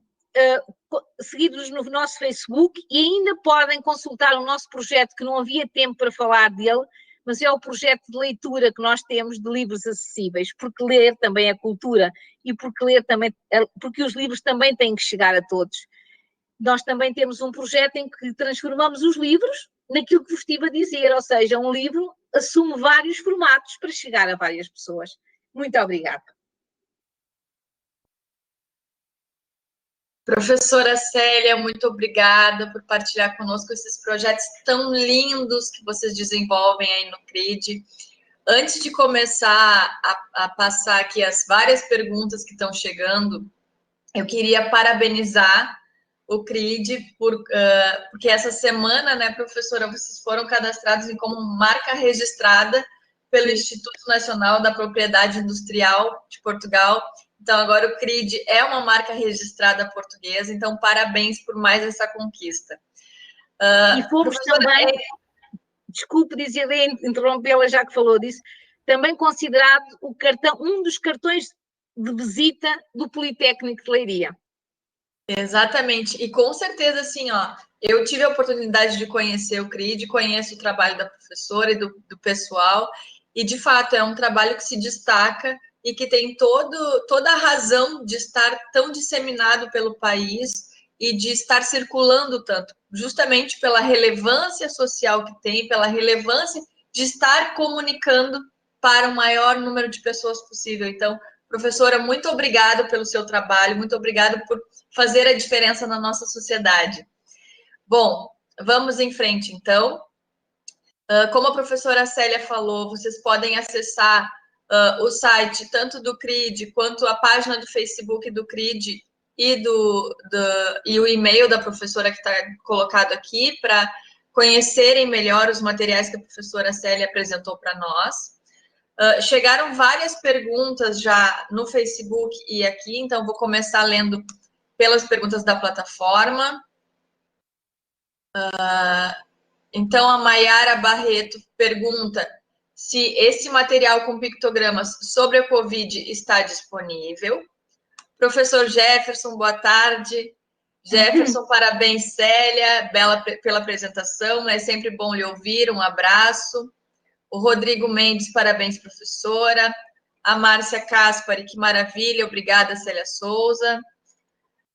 S2: seguir-nos no nosso Facebook e ainda podem consultar o nosso projeto, que não havia tempo para falar dele, mas é o projeto de leitura que nós temos de livros acessíveis, porque ler também é cultura e porque os livros também têm que chegar a todos. Nós também temos um projeto em que transformamos os livros naquilo que vos estive a dizer, ou seja, um livro assume vários formatos para chegar a várias pessoas. Muito obrigada.
S1: Professora Célia, muito obrigada por partilhar conosco esses projetos tão lindos que vocês desenvolvem aí no CRID. Antes de começar a passar aqui as várias perguntas que estão chegando, eu queria parabenizar o CRID, porque essa semana, né, professora, vocês foram cadastrados como marca registrada pelo Instituto Nacional da Propriedade Industrial de Portugal. Então, agora o CRID é uma marca registrada portuguesa, então parabéns por mais essa conquista.
S2: E fomos também, desculpe dizer, interrompê-la já que falou disso, também considerado um dos cartões de visita do Politécnico de Leiria.
S1: Exatamente, e com certeza, assim, ó, eu tive a oportunidade de conhecer o CRID, conheço o trabalho da professora e do pessoal, e de fato é um trabalho que se destaca e que tem toda a razão de estar tão disseminado pelo país e de estar circulando tanto, justamente pela relevância social que tem, pela relevância de estar comunicando para o maior número de pessoas possível. Então, professora, muito obrigada pelo seu trabalho, muito obrigada por fazer a diferença na nossa sociedade. Bom, vamos em frente, então. Como a professora Célia falou, vocês podem acessar o site tanto do CRID quanto a página do Facebook do CRID e o e-mail da professora que está colocado aqui para conhecerem melhor os materiais que a professora Célia apresentou para nós. Chegaram várias perguntas já no Facebook e aqui, então vou começar lendo pelas perguntas da plataforma. Então, a Maiara Barreto pergunta se esse material com pictogramas sobre a Covid está disponível. Professor Jefferson, boa tarde. Jefferson, parabéns, Célia, Bela, pela apresentação. É sempre bom lhe ouvir. Um abraço. O Rodrigo Mendes, parabéns, professora. A Márcia Caspari, que maravilha. Obrigada, Célia Souza.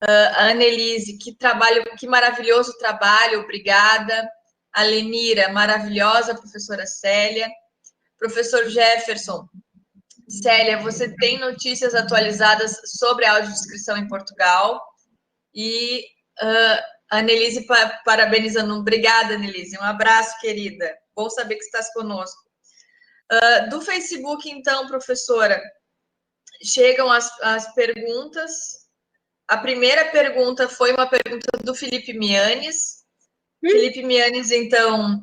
S1: A Annelise, que maravilhoso trabalho, obrigada. A Lenira, maravilhosa, professora Célia. Professor Jefferson, Célia, você tem notícias atualizadas sobre a audiodescrição em Portugal? E a Annelise parabenizando. Obrigada, Annelise. Um abraço, querida. Bom saber que estás conosco. Do Facebook, então, professora, chegam as perguntas. A primeira pergunta foi uma pergunta do Felipe Mianes. Felipe Mianes, então,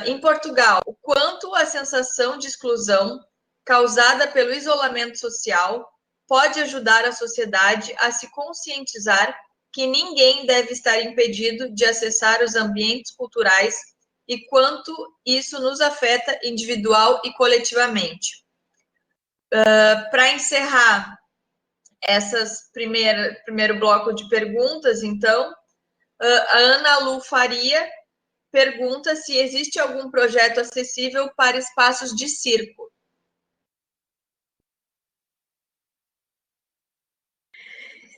S1: em Portugal, o quanto a sensação de exclusão causada pelo isolamento social pode ajudar a sociedade a se conscientizar que ninguém deve estar impedido de acessar os ambientes culturais e quanto isso nos afeta individual e coletivamente. Para encerrar essas primeiro bloco de perguntas, então, a Ana Lu Faria pergunta se existe algum projeto acessível para espaços de circo.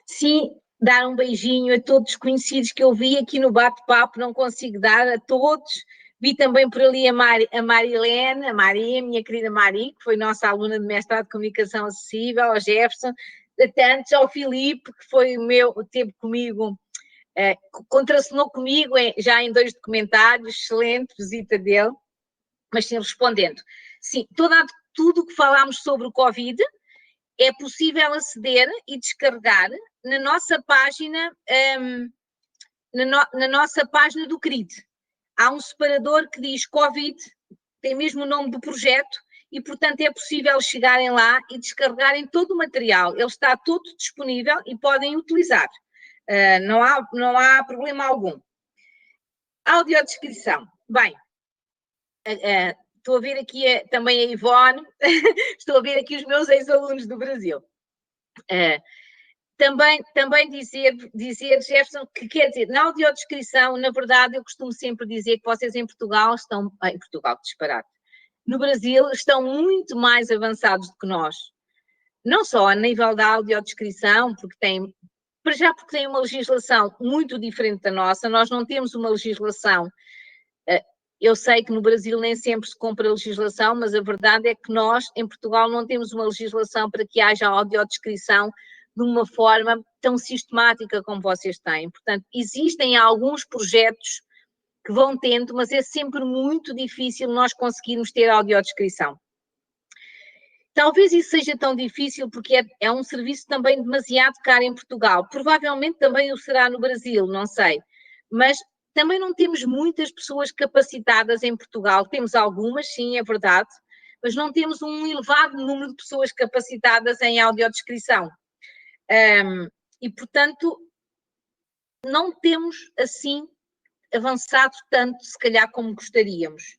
S2: Sim, dar um beijinho a todos os conhecidos que eu vi aqui no bate-papo, não consigo dar a todos. Vi também por ali a Marilene, a Mari, a minha querida Mari, que foi nossa aluna de mestrado de comunicação acessível, ao Jefferson, a tantos, ao Filipe, que foi o meu, teve comigo, contracenou comigo já em 2 documentários, excelente visita dele, mas sim, respondendo. Sim, tudo o que falámos sobre o Covid é possível aceder e descarregar na nossa página, na nossa página do CRID. Há um separador que diz Covid, tem mesmo o nome do projeto, e, portanto, é possível chegarem lá e descarregarem todo o material. Ele está todo disponível e podem utilizar. Não há problema algum. Audiodescrição. Bem, estou a ver aqui também a Ivone, estou a ver aqui os meus ex-alunos do Brasil. Também dizer, Jefferson, que quer dizer, na audiodescrição, na verdade, eu costumo sempre dizer que vocês em Portugal estão, em Portugal, disparado, no Brasil estão muito mais avançados do que nós. Não só a nível da audiodescrição, porque tem uma legislação muito diferente da nossa, nós não temos uma legislação. Eu sei que no Brasil nem sempre se cumpre a legislação, mas a verdade é que nós, em Portugal, não temos uma legislação para que haja audiodescrição de uma forma tão sistemática como vocês têm. Portanto, existem alguns projetos que vão tendo, mas é sempre muito difícil nós conseguirmos ter audiodescrição. Talvez isso seja tão difícil porque é um serviço também demasiado caro em Portugal. Provavelmente também o será no Brasil, não sei. Mas também não temos muitas pessoas capacitadas em Portugal. Temos algumas, sim, é verdade, mas não temos um elevado número de pessoas capacitadas em audiodescrição. E, portanto, não temos, assim, avançado tanto, se calhar, como gostaríamos.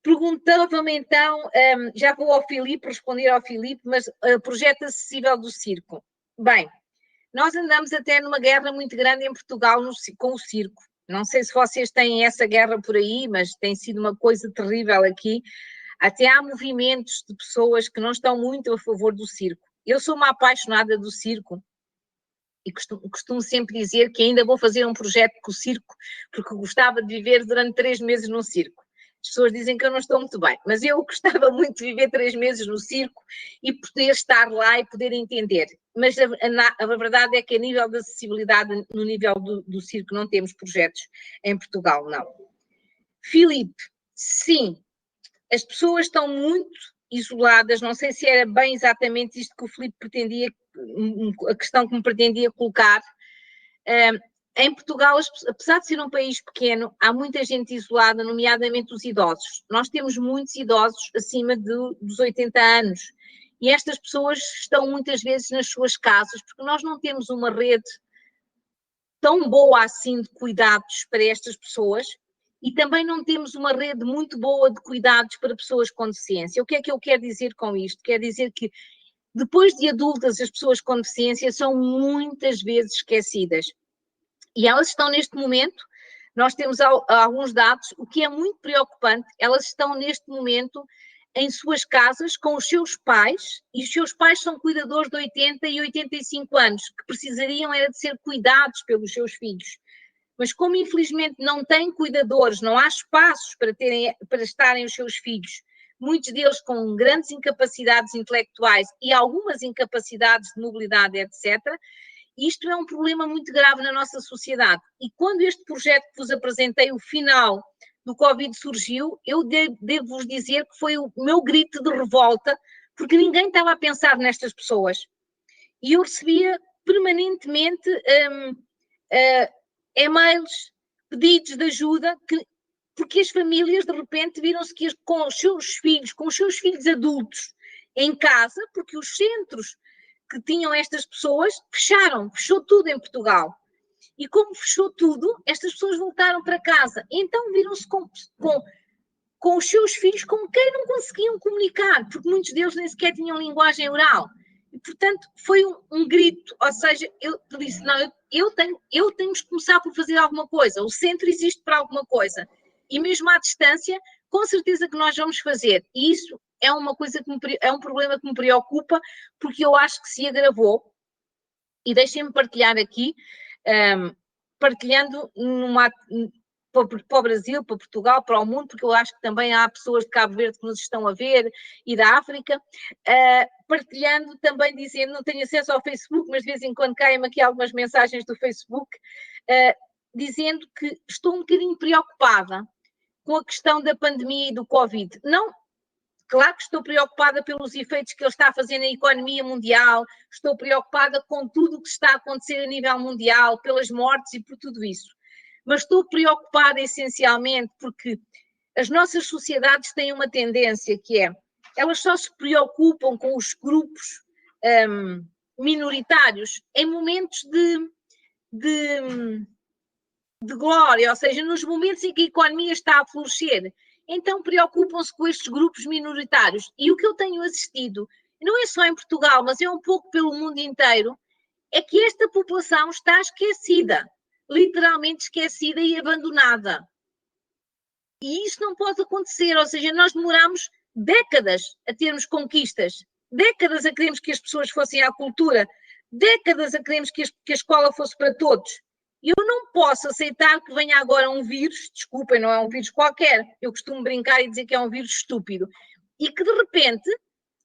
S2: Perguntava-me, então, já vou ao Filipe, responder ao Filipe, mas projeto acessível do circo. Bem, Nós andamos até numa guerra muito grande em Portugal com o circo. Não sei se vocês têm essa guerra por aí, mas tem sido uma coisa terrível aqui. Até há movimentos de pessoas que não estão muito a favor do circo. Eu sou uma apaixonada do circo e costumo sempre dizer que ainda vou fazer um projeto com o circo, porque gostava de viver durante 3 meses num circo. As pessoas dizem que eu não estou muito bem, mas eu gostava muito de viver 3 meses no circo e poder estar lá e poder entender. Mas a verdade é que a nível de acessibilidade, no nível do circo, não temos projetos em Portugal, não. Filipe, sim, as pessoas estão muito isoladas, não sei se era bem exatamente isto que o Filipe pretendia, a questão que me pretendia colocar. Em Portugal, apesar de ser um país pequeno, há muita gente isolada, nomeadamente os idosos. Nós temos muitos idosos acima dos 80 anos e estas pessoas estão muitas vezes nas suas casas, porque nós não temos uma rede tão boa assim de cuidados para estas pessoas e também não temos uma rede muito boa de cuidados para pessoas com deficiência. O que é que eu quero dizer com isto? Quero dizer que depois de adultas, as pessoas com deficiência são muitas vezes esquecidas. E elas estão neste momento, nós temos alguns dados, o que é muito preocupante, elas estão neste momento em suas casas com os seus pais, e os seus pais são cuidadores de 80 e 85 anos, que precisariam era de ser cuidados pelos seus filhos. Mas como infelizmente não têm cuidadores, não há espaços para estarem os seus filhos, muitos deles com grandes incapacidades intelectuais e algumas incapacidades de mobilidade, etc., isto é um problema muito grave na nossa sociedade. E quando este projeto que vos apresentei, o final do Covid surgiu, eu devo-vos dizer que foi o meu grito de revolta, porque ninguém estava a pensar nestas pessoas. E eu recebia permanentemente e-mails, pedidos de ajuda, porque as famílias de repente viram-se que com os seus filhos adultos em casa, porque os centros que tinham estas pessoas fechou tudo em Portugal. E como fechou tudo, estas pessoas voltaram para casa. Então viram-se com os seus filhos com quem não conseguiam comunicar, porque muitos deles nem sequer tinham linguagem oral. E, portanto, foi um grito, ou seja, eu disse, não, eu tenho que começar por fazer alguma coisa, o centro existe para alguma coisa. E mesmo à distância, com certeza que nós vamos fazer. E isso é uma coisa é um problema que me preocupa, porque eu acho que se agravou. E deixem-me partilhar aqui, partilhando para o Brasil, para Portugal, para o mundo, porque eu acho que também há pessoas de Cabo Verde que nos estão a ver e da África, partilhando também, dizendo, não tenho acesso ao Facebook, mas de vez em quando caem-me aqui algumas mensagens do Facebook, dizendo que estou um bocadinho preocupada com a questão da pandemia e do Covid. Não, claro que estou preocupada pelos efeitos que ele está a fazer na economia mundial, estou preocupada com tudo o que está a acontecer a nível mundial, pelas mortes e por tudo isso. Mas estou preocupada essencialmente porque as nossas sociedades têm uma tendência que é, elas só se preocupam com os grupos minoritários em momentos de glória, ou seja, nos momentos em que a economia está a florescer, então preocupam-se com estes grupos minoritários. E o que eu tenho assistido, não é só em Portugal, mas é um pouco pelo mundo inteiro, é que esta população está esquecida, literalmente esquecida e abandonada. E isso não pode acontecer, ou seja, nós demoramos décadas a termos conquistas, décadas a queremos que as pessoas fossem à cultura, décadas a queremos que a escola fosse para todos. Eu não posso aceitar que venha agora um vírus, desculpem, não é um vírus qualquer, eu costumo brincar e dizer que é um vírus estúpido, e que de repente,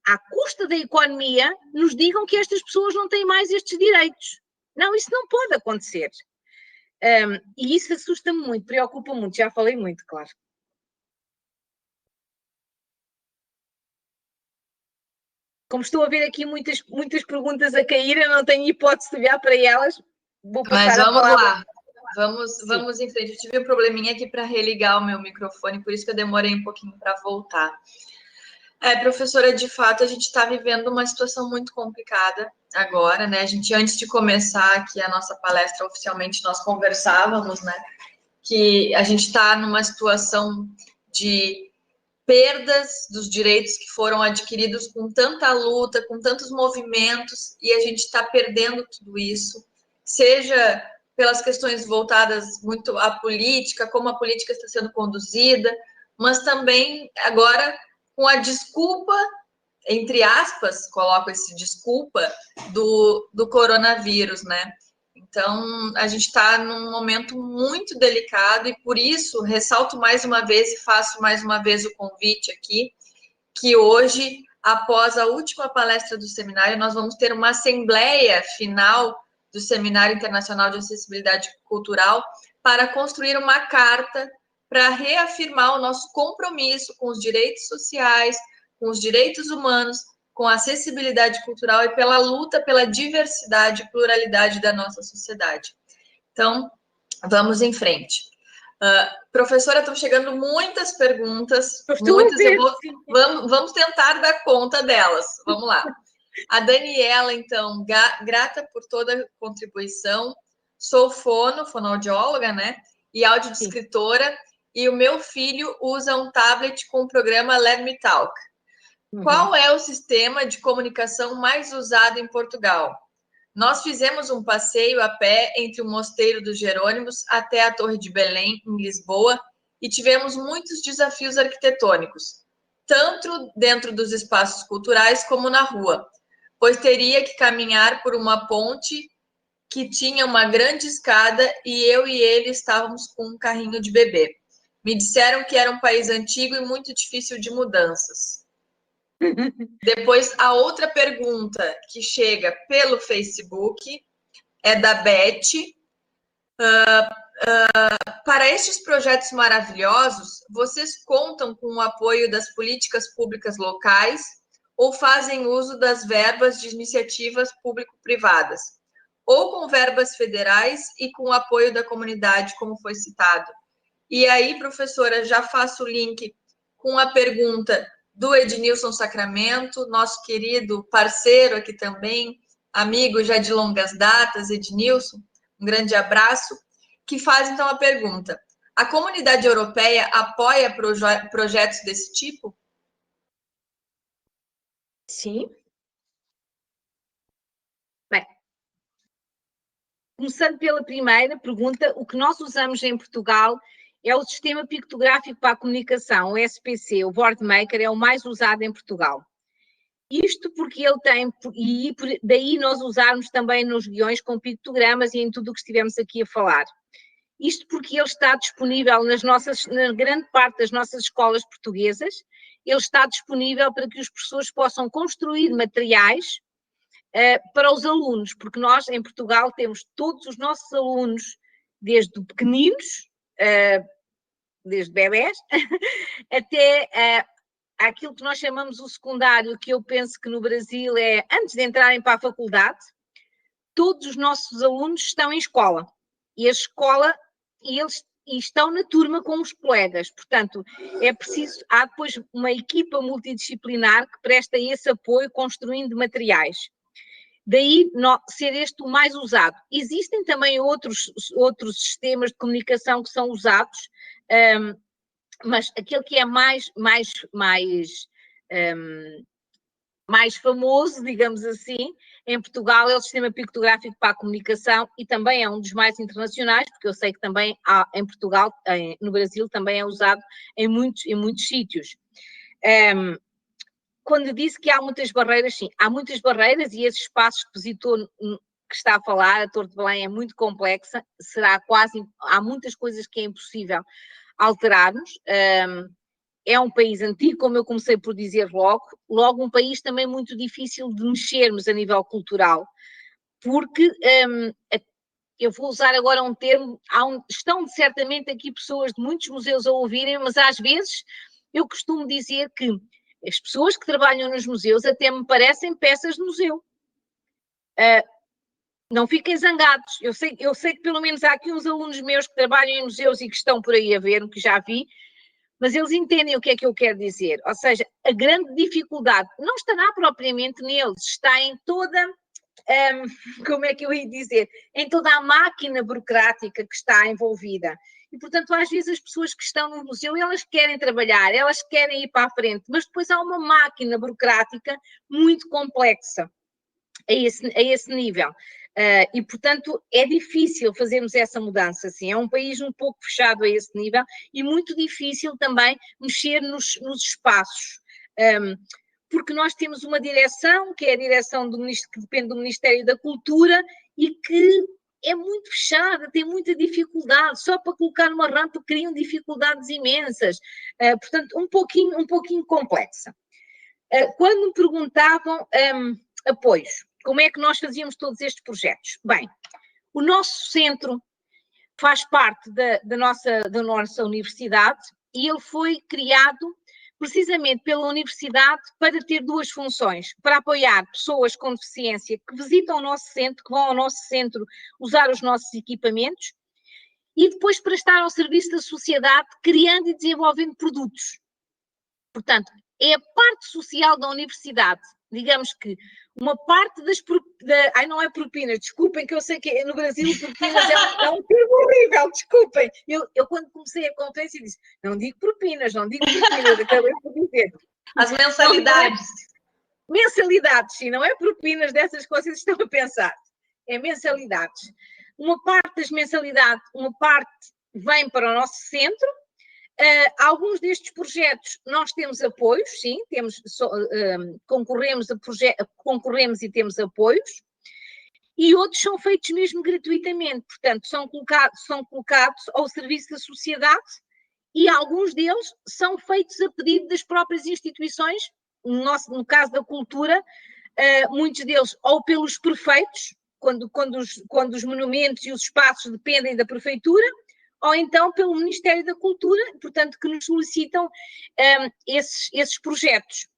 S2: à custa da economia, nos digam que estas pessoas não têm mais estes direitos. Não, isso não pode acontecer. E isso assusta-me muito, preocupa muito, já falei muito, claro. Como estou a ver aqui muitas perguntas a cair, eu não tenho hipótese de olhar para elas. Vou passar
S1: Mas vamos
S2: a palavra.
S1: lá. Vamos em frente. Eu tive um probleminha aqui para religar o meu microfone, por isso que eu demorei um pouquinho para voltar. Professora, de fato, a gente está vivendo uma situação muito complicada agora, né? A gente, antes de começar aqui a nossa palestra oficialmente, nós conversávamos, né? Que a gente está numa situação de perdas dos direitos que foram adquiridos com tanta luta, com tantos movimentos, e a gente está perdendo tudo isso, seja pelas questões voltadas muito à política, como a política está sendo conduzida, mas também agora com a desculpa, entre aspas, coloco esse desculpa, do coronavírus, né? Então, a gente está num momento muito delicado e, por isso, ressalto mais uma vez e faço mais uma vez o convite aqui, que hoje, após a última palestra do seminário, nós vamos ter uma assembleia final do Seminário Internacional de Acessibilidade Cultural para construir uma carta para reafirmar o nosso compromisso com os direitos sociais, com os direitos humanos, com a acessibilidade cultural e pela luta pela diversidade e pluralidade da nossa sociedade. Então, vamos em frente. Professora, estão chegando muitas perguntas, vamos tentar dar conta delas. Vamos lá. A Daniela, então, grata por toda a contribuição. Sou fonoaudióloga, né? E audiodescritora. E o meu filho usa um tablet com o programa Let Me Talk. Qual é o sistema de comunicação mais usado em Portugal? Nós fizemos um passeio a pé entre o Mosteiro dos Jerônimos até a Torre de Belém, em Lisboa, e tivemos muitos desafios arquitetônicos, tanto dentro dos espaços culturais como na rua, pois teria que caminhar por uma ponte que tinha uma grande escada e eu e ele estávamos com um carrinho de bebê. Me disseram que era um país antigo e muito difícil de mudanças. Depois, a outra pergunta que chega pelo Facebook é da Beth. Para estes projetos maravilhosos, vocês contam com o apoio das políticas públicas locais ou fazem uso das verbas de iniciativas público-privadas? Ou com verbas federais e com o apoio da comunidade, como foi citado? E aí, professora, já faço o link com a pergunta do Ednilson Sacramento, nosso querido parceiro aqui também, amigo já de longas datas, Ednilson, um grande abraço, que faz então a pergunta: a comunidade europeia apoia projetos desse tipo?
S2: Sim. Bem, começando pela primeira pergunta, o que nós usamos em Portugal é o Sistema Pictográfico para a Comunicação, o SPC, o Boardmaker, é o mais usado em Portugal. Isto porque ele tem, e daí nós usarmos também nos guiões com pictogramas e em tudo o que estivemos aqui a falar. Isto porque ele está disponível na grande parte das nossas escolas portuguesas, ele está disponível para que os professores possam construir materiais para os alunos, porque nós em Portugal temos todos os nossos alunos, desde pequeninos, desde bebés, até aquilo que nós chamamos o secundário, que eu penso que no Brasil é antes de entrarem para a faculdade, todos os nossos alunos estão em escola. E a escola, eles estão na turma com os colegas. Portanto, é preciso, há depois uma equipa multidisciplinar que presta esse apoio construindo materiais. Daí ser este o mais usado. Existem também outros sistemas de comunicação que são usados, mas aquele que é mais famoso, digamos assim, em Portugal é o Sistema Pictográfico para a Comunicação e também é um dos mais internacionais, porque eu sei que também há em Portugal, no Brasil, também é usado em muitos sítios. Quando disse que há muitas barreiras, sim, há muitas barreiras e esses espaços que visitou, que está a falar, a Torre de Belém é muito complexa, há muitas coisas que é impossível alterarmos. É um país antigo, como eu comecei por dizer logo um país também muito difícil de mexermos a nível cultural, porque eu vou usar agora um termo, estão certamente aqui pessoas de muitos museus a ouvirem, mas às vezes eu costumo dizer que as pessoas que trabalham nos museus até me parecem peças de museu. Não fiquem zangados, eu sei que pelo menos há aqui uns alunos meus que trabalham em museus e que estão por aí a ver, que já vi, mas eles entendem o que é que eu quero dizer. Ou seja, a grande dificuldade não estará propriamente neles, está em toda, como é que eu ia dizer, em toda a máquina burocrática que está envolvida. E, portanto, às vezes as pessoas que estão no museu, elas querem trabalhar, elas querem ir para a frente, mas depois há uma máquina burocrática muito complexa a esse nível. E, portanto, é difícil fazermos essa mudança, assim. É um país um pouco fechado a esse nível e muito difícil também mexer nos espaços. Porque nós temos uma direção, que é a direção que depende do Ministério da Cultura, e que é muito fechada, tem muita dificuldade, só para colocar uma rampa criam dificuldades imensas, portanto, um pouquinho complexa. Quando me perguntavam apoios, como é que nós fazíamos todos estes projetos? Bem, o nosso centro faz parte da nossa universidade e ele foi criado precisamente pela universidade para ter duas funções, para apoiar pessoas com deficiência que visitam o nosso centro, que vão ao nosso centro usar os nossos equipamentos, e depois para estar ao serviço da sociedade, criando e desenvolvendo produtos. Portanto, é a parte social da universidade. Digamos que uma parte não é propinas, desculpem, que eu sei que no Brasil propinas é um termo horrível, desculpem. Eu quando comecei a conferência disse, não digo propinas, acabei por dizer.
S1: As mensalidades.
S2: Mensalidades, sim, não é propinas dessas coisas que estão a pensar. É mensalidades. Uma parte das mensalidades, uma parte vem para o nosso centro. Alguns destes projetos nós temos apoios, sim, concorremos e temos apoios, e outros são feitos mesmo gratuitamente, portanto, são colocados ao serviço da sociedade, e alguns deles são feitos a pedido das próprias instituições, no caso da cultura, muitos deles ou pelos prefeitos, quando os monumentos e os espaços dependem da prefeitura, ou então pelo Ministério da Cultura, portanto, que nos solicitam esses projetos.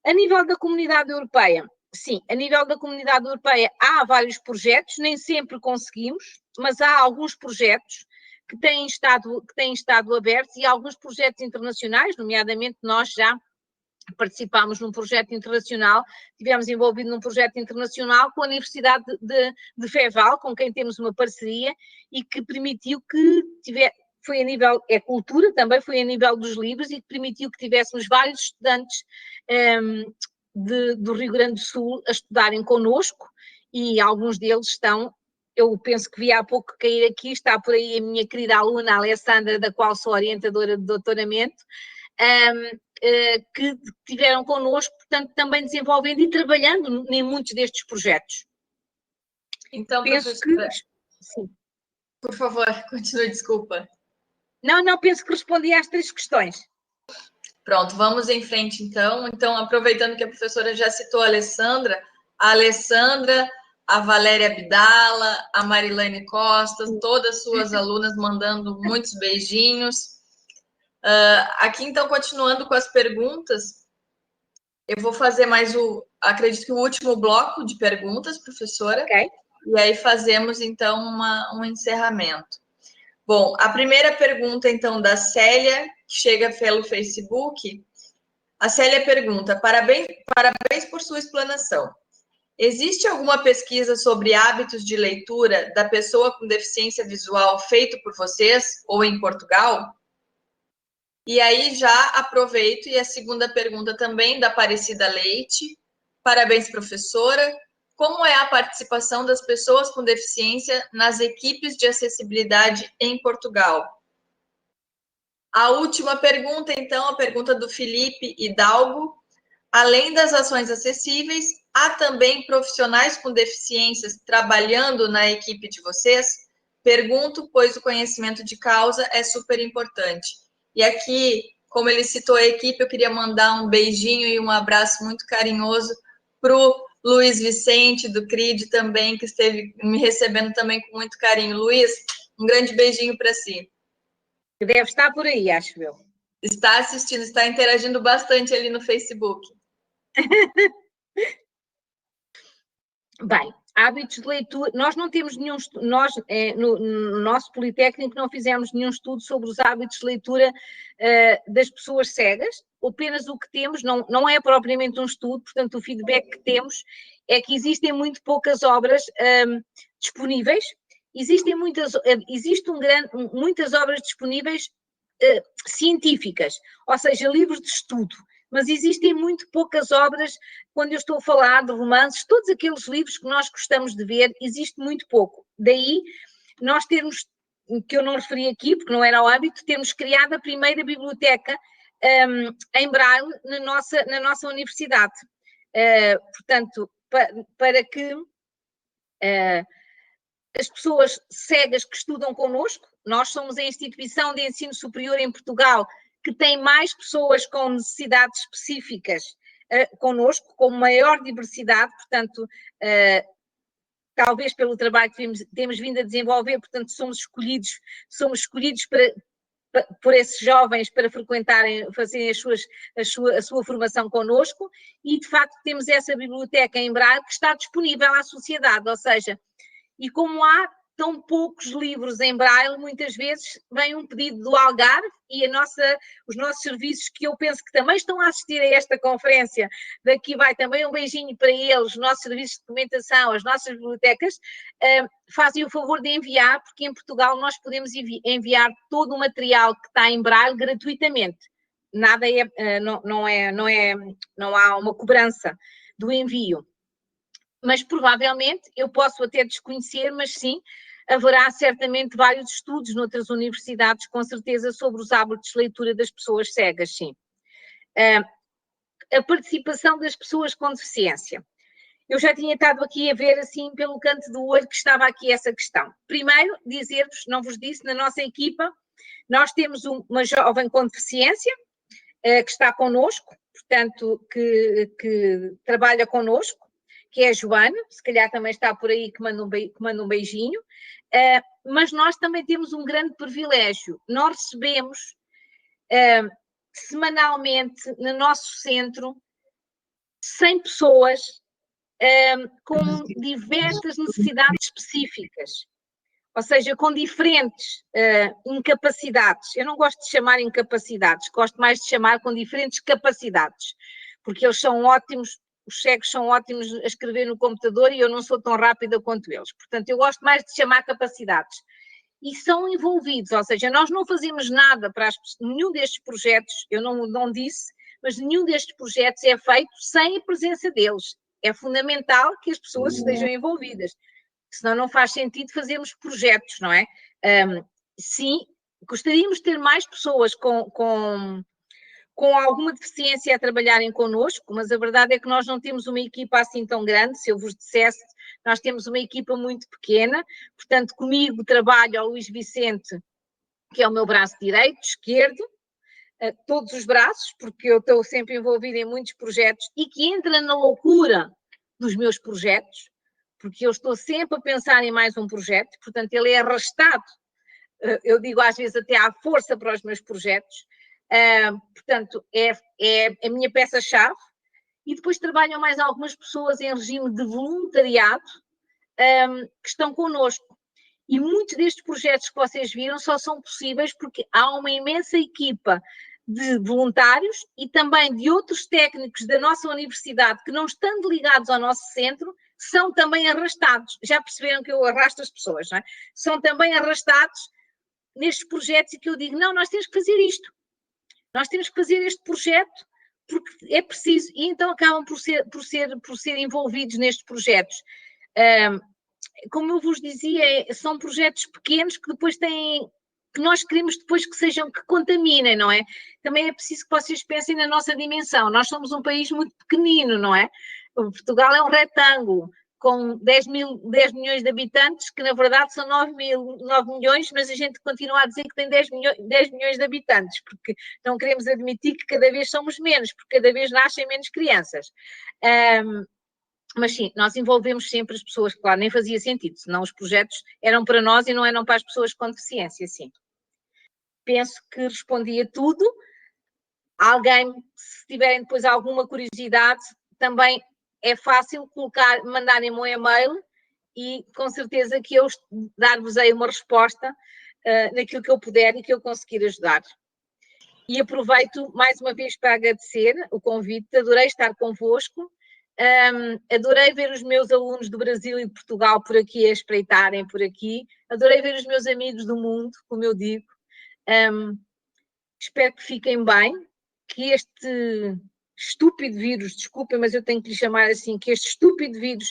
S2: A nível da Comunidade Europeia, sim, a nível da Comunidade Europeia há vários projetos, nem sempre conseguimos, mas há alguns projetos que têm estado abertos e alguns projetos internacionais, nomeadamente nós já participámos num projeto internacional, estivemos envolvidos num projeto internacional com a Universidade de Feval, com quem temos uma parceria e que permitiu que foi a nível, cultura, também foi a nível dos livros e que permitiu que tivéssemos vários estudantes do Rio Grande do Sul a estudarem connosco e alguns deles estão, eu penso que vi há pouco cair aqui, está por aí a minha querida aluna Alessandra, da qual sou orientadora de doutoramento, que tiveram connosco, portanto, também desenvolvendo e trabalhando em muitos destes projetos.
S1: Então, professora, sim. Por favor, continue, desculpa.
S2: Não, penso que respondi às 3 questões.
S1: Pronto, vamos em frente, então. Então, aproveitando que a professora já citou a Alessandra, a Valéria Abdala, a Marilane Costa, todas as suas alunas mandando muitos beijinhos. Aqui, então, continuando com as perguntas, eu vou fazer acredito que o último bloco de perguntas, professora,
S2: okay.
S1: E aí fazemos, então, um encerramento. Bom, a primeira pergunta, então, da Célia, que chega pelo Facebook. A Célia pergunta, parabéns por sua explanação. Existe alguma pesquisa sobre hábitos de leitura da pessoa com deficiência visual feito por vocês ou em Portugal? E aí já aproveito, e a segunda pergunta também da Aparecida Leite. Parabéns, professora. Como é a participação das pessoas com deficiência nas equipes de acessibilidade em Portugal? A última pergunta, então, a pergunta do Felipe Hidalgo. Além das ações acessíveis, há também profissionais com deficiências trabalhando na equipe de vocês? Pergunto, pois o conhecimento de causa é super importante. E aqui, como ele citou a equipe, eu queria mandar um beijinho e um abraço muito carinhoso para o Luiz Vicente, do CRID, também, que esteve me recebendo também com muito carinho. Luiz, um grande beijinho para si.
S2: Deve estar por aí, acho eu.
S1: Está assistindo, está interagindo bastante ali no Facebook.
S2: Bem, hábitos de leitura, nós não temos nenhum estudo, no nosso Politécnico não fizemos nenhum estudo sobre os hábitos de leitura das pessoas cegas, apenas o que temos, não é propriamente um estudo, portanto o feedback que temos é que existem muito poucas obras disponíveis existe muitas obras disponíveis científicas, ou seja, livros de estudo, mas existem muito poucas obras, quando eu estou a falar de romances, todos aqueles livros que nós gostamos de ver, existe muito pouco. Daí nós termos, que eu não referi aqui, porque não era o hábito, termos criado a primeira biblioteca em Braille na nossa universidade. Portanto, para que as pessoas cegas que estudam connosco, nós somos a instituição de ensino superior em Portugal que tem mais pessoas com necessidades específicas connosco, com maior diversidade, portanto, talvez pelo trabalho que temos vindo a desenvolver, portanto, somos escolhidos por esses jovens para frequentarem, fazerem a sua formação connosco, e de facto temos essa biblioteca em Braille que está disponível à sociedade, ou seja, e como há tão poucos livros em Braille, muitas vezes vem um pedido do Algarve e os nossos serviços, que eu penso que também estão a assistir a esta conferência, daqui vai também um beijinho para eles, os nossos serviços de documentação, as nossas bibliotecas, fazem o favor de enviar, porque em Portugal nós podemos enviar todo o material que está em Braille gratuitamente. Nada não há uma cobrança do envio. Mas provavelmente, eu posso até desconhecer, mas sim, haverá certamente vários estudos noutras universidades, com certeza, sobre os hábitos de leitura das pessoas cegas, sim. A participação das pessoas com deficiência. Eu já tinha estado aqui a ver, assim, pelo canto do olho, que estava aqui essa questão. Primeiro, dizer-vos, não vos disse, na nossa equipa, nós temos uma jovem com deficiência, que está connosco, portanto, que trabalha connosco, que é a Joana, se calhar também está por aí, que manda um beijinho, mas nós também temos um grande privilégio. Nós recebemos semanalmente no nosso centro 100 pessoas com diversas necessidades específicas, ou seja, com diferentes incapacidades. Eu não gosto de chamar incapacidades, gosto mais de chamar com diferentes capacidades, porque eles são ótimos. Os cegos são ótimos a escrever no computador e eu não sou tão rápida quanto eles. Portanto, eu gosto mais de chamar capacidades. E são envolvidos, ou seja, nós não fazemos nada para nenhum destes projetos, eu não disse, mas nenhum destes projetos é feito sem a presença deles. É fundamental que as pessoas estejam envolvidas, senão não faz sentido fazermos projetos, não é? Sim, gostaríamos de ter mais pessoas com alguma deficiência a trabalharem connosco, mas a verdade é que nós não temos uma equipa assim tão grande. Se eu vos dissesse, nós temos uma equipa muito pequena, portanto, comigo trabalha o Luís Vicente, que é o meu braço direito, esquerdo, todos os braços, porque eu estou sempre envolvida em muitos projetos e que entra na loucura dos meus projetos, porque eu estou sempre a pensar em mais um projeto, portanto, ele é arrastado, eu digo às vezes até à força para os meus projetos. Portanto, é a minha peça-chave, e depois trabalham mais algumas pessoas em regime de voluntariado que estão connosco. E muitos destes projetos que vocês viram só são possíveis porque há uma imensa equipa de voluntários e também de outros técnicos da nossa universidade que, não estando ligados ao nosso centro, são também arrastados. Já perceberam que eu arrasto as pessoas, não é? São também arrastados nestes projetos e que eu digo, não, nós temos que fazer isto. Nós temos que fazer este projeto porque é preciso, e então acabam por ser envolvidos nestes projetos. Como eu vos dizia, são projetos pequenos que depois que nós queremos depois que contaminem, não é? Também é preciso que vocês pensem na nossa dimensão. Nós somos um país muito pequenino, não é? Portugal é um retângulo com 10 milhões de habitantes, que na verdade são 9 milhões, mas a gente continua a dizer que tem 10 milhões de habitantes, porque não queremos admitir que cada vez somos menos, porque cada vez nascem menos crianças. Mas sim, nós envolvemos sempre as pessoas, claro, nem fazia sentido, senão os projetos eram para nós e não eram para as pessoas com deficiência, sim. Penso que respondi a tudo. Alguém, se tiverem depois alguma curiosidade, também é fácil mandarem-me um e-mail e com certeza que eu dar-vos-ei uma resposta naquilo que eu puder e que eu conseguir ajudar. E aproveito mais uma vez para agradecer o convite, adorei estar convosco. Adorei ver os meus alunos do Brasil e de Portugal por aqui a espreitarem por aqui. Adorei ver os meus amigos do mundo, como eu digo. Espero que fiquem bem, que este estúpido vírus, desculpem, mas eu tenho que lhe chamar assim, que este estúpido vírus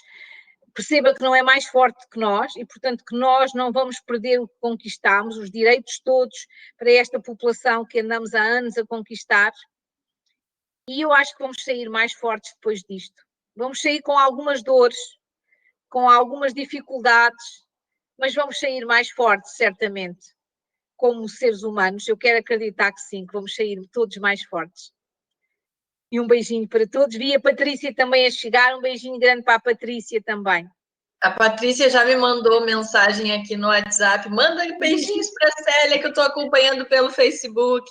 S2: perceba que não é mais forte que nós e, portanto, que nós não vamos perder o que conquistamos, os direitos todos para esta população que andamos há anos a conquistar. E eu acho que vamos sair mais fortes depois disto. Vamos sair com algumas dores, com algumas dificuldades, mas vamos sair mais fortes, certamente. Como seres humanos, eu quero acreditar que sim, que vamos sair todos mais fortes. E um beijinho para todos. Vi a Patrícia também a chegar, um beijinho grande para a Patrícia também.
S1: A Patrícia já me mandou mensagem aqui no WhatsApp. Manda beijinhos para a Célia, que eu estou acompanhando pelo Facebook.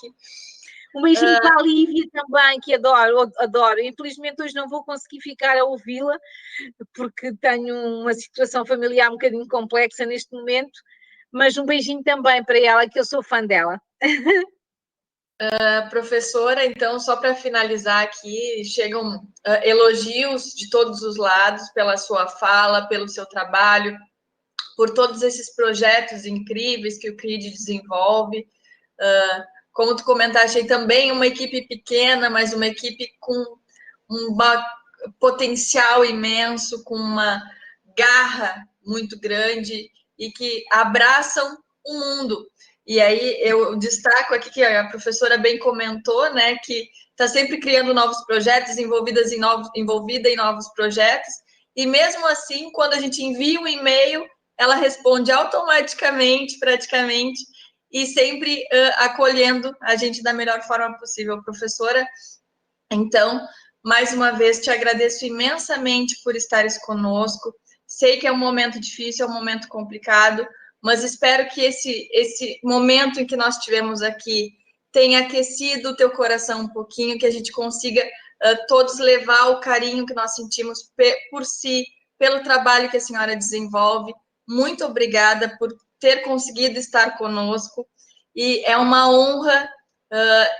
S2: Um beijinho para a Lívia também, que adoro, adoro. Infelizmente hoje não vou conseguir ficar a ouvi-la, porque tenho uma situação familiar um bocadinho complexa neste momento, mas um beijinho também para ela, que eu sou fã dela.
S1: Professora, então, só para finalizar aqui, chegam elogios de todos os lados pela sua fala, pelo seu trabalho, por todos esses projetos incríveis que o CRID desenvolve. Como tu comentaste, também uma equipe pequena, mas uma equipe com um potencial imenso, com uma garra muito grande e que abraçam o mundo. E aí eu destaco aqui que a professora bem comentou, né, que está sempre criando novos projetos, envolvida em novos projetos, e mesmo assim, quando a gente envia um e-mail, ela responde automaticamente, praticamente, e sempre acolhendo a gente da melhor forma possível, professora. Então, mais uma vez, te agradeço imensamente por estares conosco. Sei que é um momento difícil, é um momento complicado, mas espero que esse momento em que nós tivemos aqui tenha aquecido o teu coração um pouquinho, que a gente consiga todos levar o carinho que nós sentimos por si, pelo trabalho que a senhora desenvolve. Muito obrigada por ter conseguido estar conosco e é uma honra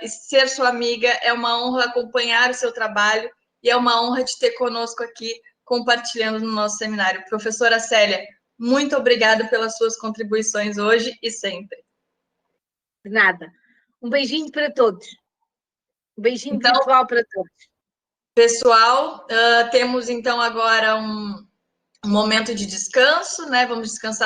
S1: ser sua amiga, é uma honra acompanhar o seu trabalho e é uma honra te ter conosco aqui compartilhando no nosso seminário. Professora Célia, muito obrigada pelas suas contribuições hoje e sempre.
S2: De nada. Um beijinho para todos. Um beijinho virtual para todos.
S1: Pessoal, temos então agora um momento de descanso, né? Vamos descansar